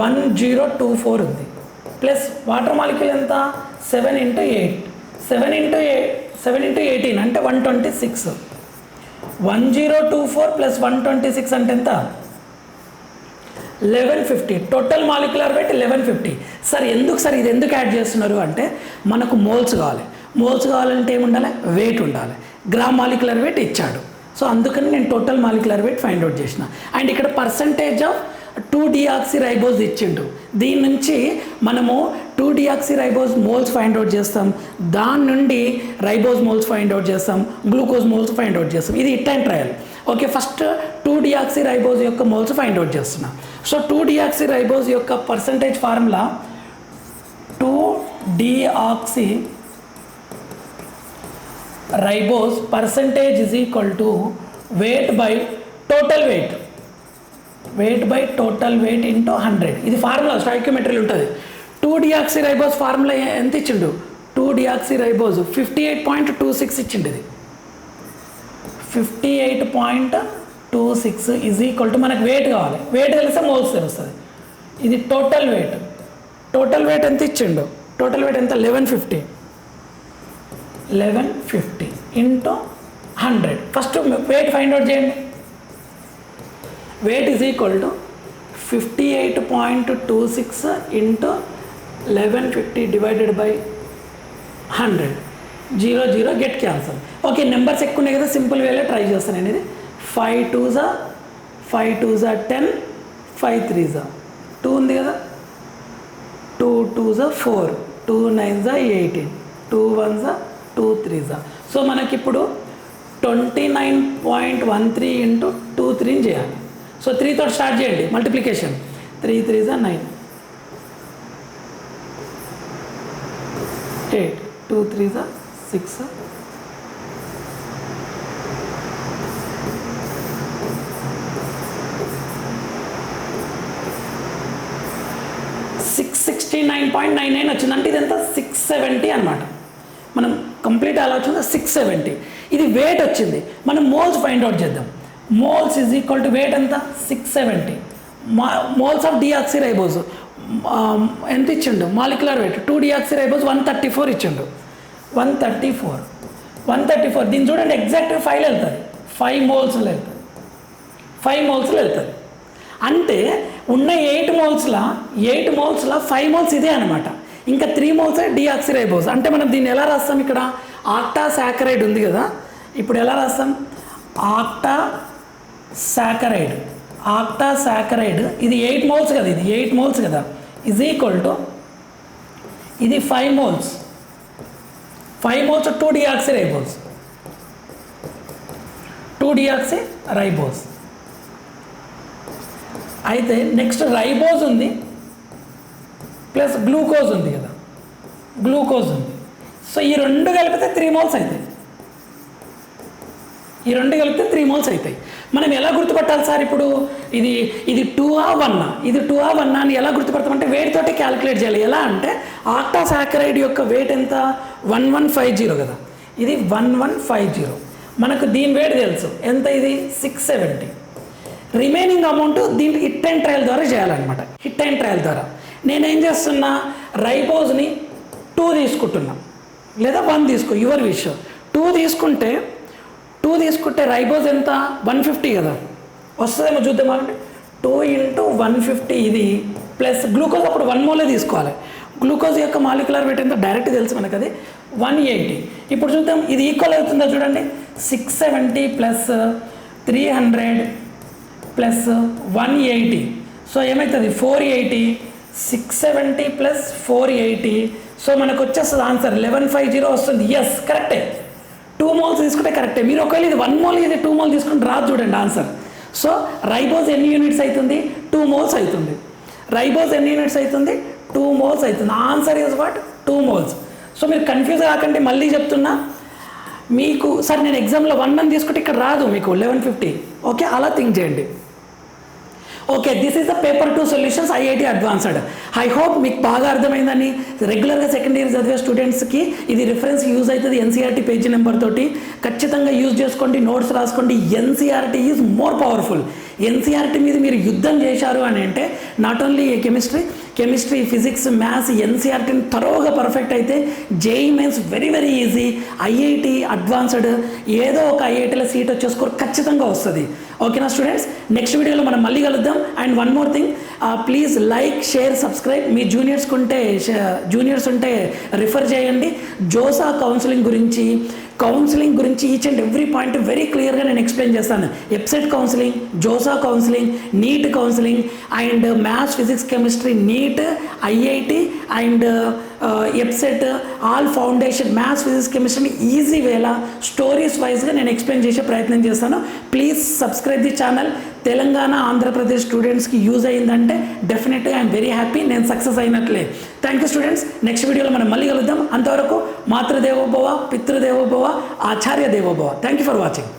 1024 ఉంది, ప్లస్ వాటర్ మాలిక్యూల్ ఎంత 7 × 8, 7 × 18 అంటే 126. 1024 ప్లస్ 126 అంటే ఎంత 1150, టోటల్ మాలిక్యులర్ వెయిట్ 1150. సార్ ఎందుకు సార్ ఇది ఎందుకు యాడ్ చేస్తున్నారు అంటే మనకు మోల్స్ కావాలి. మోల్స్ కావాలంటే ఏముండాలి, వెయిట్ ఉండాలి. గ్రామ్ మాలిక్యులర్ వెయిట్ ఇచ్చాడు, సో అందుకని నేను total molecular weight find out చేసిన. అండ్ ఇక్కడ పర్సంటేజ్ ఆఫ్ 2-deoxyriboస్ ఇచ్చిండు. దీని నుంచి మనము 2-deoxyriboస్ మోల్స్ ఫైండ్ అవుట్ చేస్తాం, దాని నుండి రైబోస్ మోల్స్ ఫైండ్ అవుట్ చేస్తాం, గ్లూకోజ్ మోల్స్ ఫైండ్ అవుట్ చేస్తాం. ఇది hit and trial. Okay, first 2-deoxyriboస్ యొక్క మోల్స్ ఫైండ్ అవుట్ చేస్తున్నా. సో 2-deoxyriboస్ యొక్క percentage formula 2-deoxyribose percentage is equal to weight by total weight, weight by total weight into 100. ఇది ఫార్ములా స్టాయికియోమెట్రీలో ఉంటుంది. 2-deoxyribose ఫార్ములా ఎంత ఇచ్చిండు, 2-deoxyribose 58.26 ఇచ్చిండు. ఇది 58.26 ఈజ్ ఈక్వల్ టు మనకు వెయిట్ కావాలి. వెయిట్ తెలిస్తే మోల్స్ తెలుస్తుంది. ఇది టోటల్ వెయిట్. టోటల్ వెయిట్ ఎంత ఇచ్చిండు, టోటల్ వెయిట్ ఎంత 1150 into 100. First weight find out చేయండి. Weight is equal to 58.26 into 1150 divided by 100. 0 0 get cancel. Okay, numbers ఎక్కువ ఉన్నాయి కదా, సింపుల్ వేలో ట్రై చేస్తాను నేను. ఇది 5 2s 10, 5 3s 2 ఉంది కదా, 2 2s 4, 2 9s 18, 2 1s 2 3s. So మనకి ఇప్పుడు 29.13 ఇంటూ 2 3 చేయాలి. సో 3 తోటి స్టార్ట్ చేయండి మల్టిప్లికేషన్. 3 3s 9, 8, 2 3s 6, 669.99 వచ్చింది. అంటే ఇదంతా 670 అనమాట. మనం కంప్లీట్ అలా వచ్చింది 670. ఇది వెయిట్ వచ్చింది. మనం మోల్స్ ఫైండ్ అవుట్ చేద్దాం. Moles is equal to weight ఎంత 670. మోల్స్ ఆఫ్ డిఆక్సిరైబోస్ ఎంత ఇచ్చిండు, మాలిక్యులర్ వెయిట్ 2-deoxyribose 134 ఇచ్చిండు. 134 దీన్ని చూడండి, ఎగ్జాక్ట్గా 5 వెళ్తుంది. 5 మోల్స్లో వెళ్తుంది. 5 మోల్స్లో వెళ్తుంది. అంటే ఉన్న 8 మోల్స్లో 5 మోల్స్ ఇదే అనమాట. ఇంకా 3 మోల్స్ డిఆక్సిరైబోస్. అంటే మనం దీన్ని ఎలా రాస్తాం, ఇక్కడ ఆక్టాసాకరైడ్ ఉంది కదా, ఇప్పుడు ఎలా రాస్తాం, ఆక్టాసాకరైడ్ ఇది 8 మోల్స్ కదా, ఇది 8 మోల్స్ కదా, ఈజ్ ఈక్వల్ టు ఇది 5 మోల్స్ 2-deoxyribose. అయితే నెక్స్ట్ రైబోజ్ ఉంది ప్లస్ గ్లూకోజ్ ఉంది కదా, గ్లూకోజ్ ఉంది. సో ఈ రెండు కలిపితే 3 మోల్స్ అవుతాయి. ఈ రెండు కలిపితే 3 మోల్స్ అవుతాయి. మనం ఎలా గుర్తుపట్టాలి సార్, ఇప్పుడు ఇది 2ఆ 1ఆ, ఇది 2ఆ 1ఆ అని ఎలా గుర్తుపడతామంటే వెయిట్ తోటి క్యాలిక్యులేట్ చేయాలి. ఎలా అంటే ఆక్టాసాకరైడ్ యొక్క వెయిట్ ఎంత 1150 కదా, ఇది 1150. మనకు దీని వెయిట్ తెలుసు ఎంత, ఇది 670. రిమైనింగ్ అమౌంట్ దీంట్లో హిట్ అండ్ ట్రయల్ ద్వారా చేయాలన్నమాట. హిట్ అండ్ ట్రయల్ ద్వారా నేనేం చేస్తున్నా, రైబోజ్ని 2 తీసుకుంటున్నా లేదా 1 తీసుకో, యువర్ విష్. 2 తీసుకుంటే రైబోజ్ ఎంత 150 కదా, వస్తుందేమో చూద్దామా అంటే 2 × 150 ఇది ప్లస్ గ్లూకోజ్ అప్పుడు 1 మోలే తీసుకోవాలి. గ్లూకోజ్ యొక్క మాలిక్యులర్ వెయిట్ ఎంత డైరెక్ట్ తెలుసు మనకు, అది 180. ఇప్పుడు చూద్దాం ఇది ఈక్వల్ అవుతుందో చూడండి, 670 ప్లస్ 300 ప్లస్ 180. సో ఏమవుతుంది 480, 670 ప్లస్ 480. సో మనకు వచ్చేస్తుంది ఆన్సర్ 1150 వస్తుంది. ఎస్ కరెక్టే, 2 మోల్స్ తీసుకుంటే కరెక్టే. మీరు ఒకవేళ ఇది 1 మోల్ ఇది 2 మోల్ తీసుకుంటే రాదు చూడండి ఆన్సర్. సో రైబోజ్ ఎన్ని యూనిట్స్ అవుతుంది, 2 మోల్స్ అవుతుంది. రైబోజ్ ఎన్ని యూనిట్స్ అవుతుంది, 2 మోల్స్ అవుతుంది. Answer is what 2 moles. So మీరు కన్ఫ్యూజ్ కాకండి, మళ్ళీ చెప్తున్నా మీకు. సార్ నేను ఎగ్జామ్లో 1 అని తీసుకుంటే ఇక్కడ రాదు మీకు 1150. ఓకే, అలా థింక్ చేయండి. Okay, this is the paper 2 solutions IIT advanced. I hope మీకు బాగా అర్థమైందని. రెగ్యులర్గా సెకండ్ ఇయర్ చదివే స్టూడెంట్స్కి ఇది రిఫరెన్స్ యూజ్ అవుతుంది. ఎన్సీఆర్టీ పేజీ నెంబర్ తోటి ఖచ్చితంగా యూజ్ చేసుకోండి, నోట్స్ రాసుకోండి. NCERT is more powerful. NCERT మీద మీరు యుద్ధం చేశారు అని అంటే not only chemistry physics maths ఎన్సీఆర్టీని తరోగా పర్ఫెక్ట్ అయితే JEE mains very very easy, IIT advanced ఏదో ఒక ఐఐటీలో సీట్ వచ్చే స్కోర్ ఖచ్చితంగా వస్తుంది. ఓకేనా స్టూడెంట్స్, నెక్స్ట్ వీడియోలో మనం మళ్ళీ కలుద్దాం. And one more thing, please like share subscribe. మీ జూనియర్స్ ఉంటే రిఫర్ చేయండి. జోసా కౌన్సిలింగ్ గురించి each and every point very క్లియర్గా నేను ఎక్స్ప్లెయిన్ చేస్తాను. EAPCET counselling, JoSAA counselling, NEET counselling and maths physics chemistry NEET, IIT and EAPCET all foundation maths physics కెమిస్ట్రీని easy వేలా stories వైజ్గా నేను ఎక్స్ప్లెయిన్ చేసే ప్రయత్నం చేస్తాను. Please subscribe the channel. Telangana Andhra Pradesh స్టూడెంట్స్కి యూజ్ అయిందంటే డెఫినెట్గా ఐఎమ్ వెరీ హ్యాపీ, నేను సక్సెస్ అయినట్లే. థ్యాంక్ యూ స్టూడెంట్స్, నెక్స్ట్ వీడియోలో మనం మళ్ళీ కలుద్దాం. అంతవరకు మాతృదేవోభవ, పితృదేవోభవ, ఆచార్య దేవోభవ. Thank you for watching.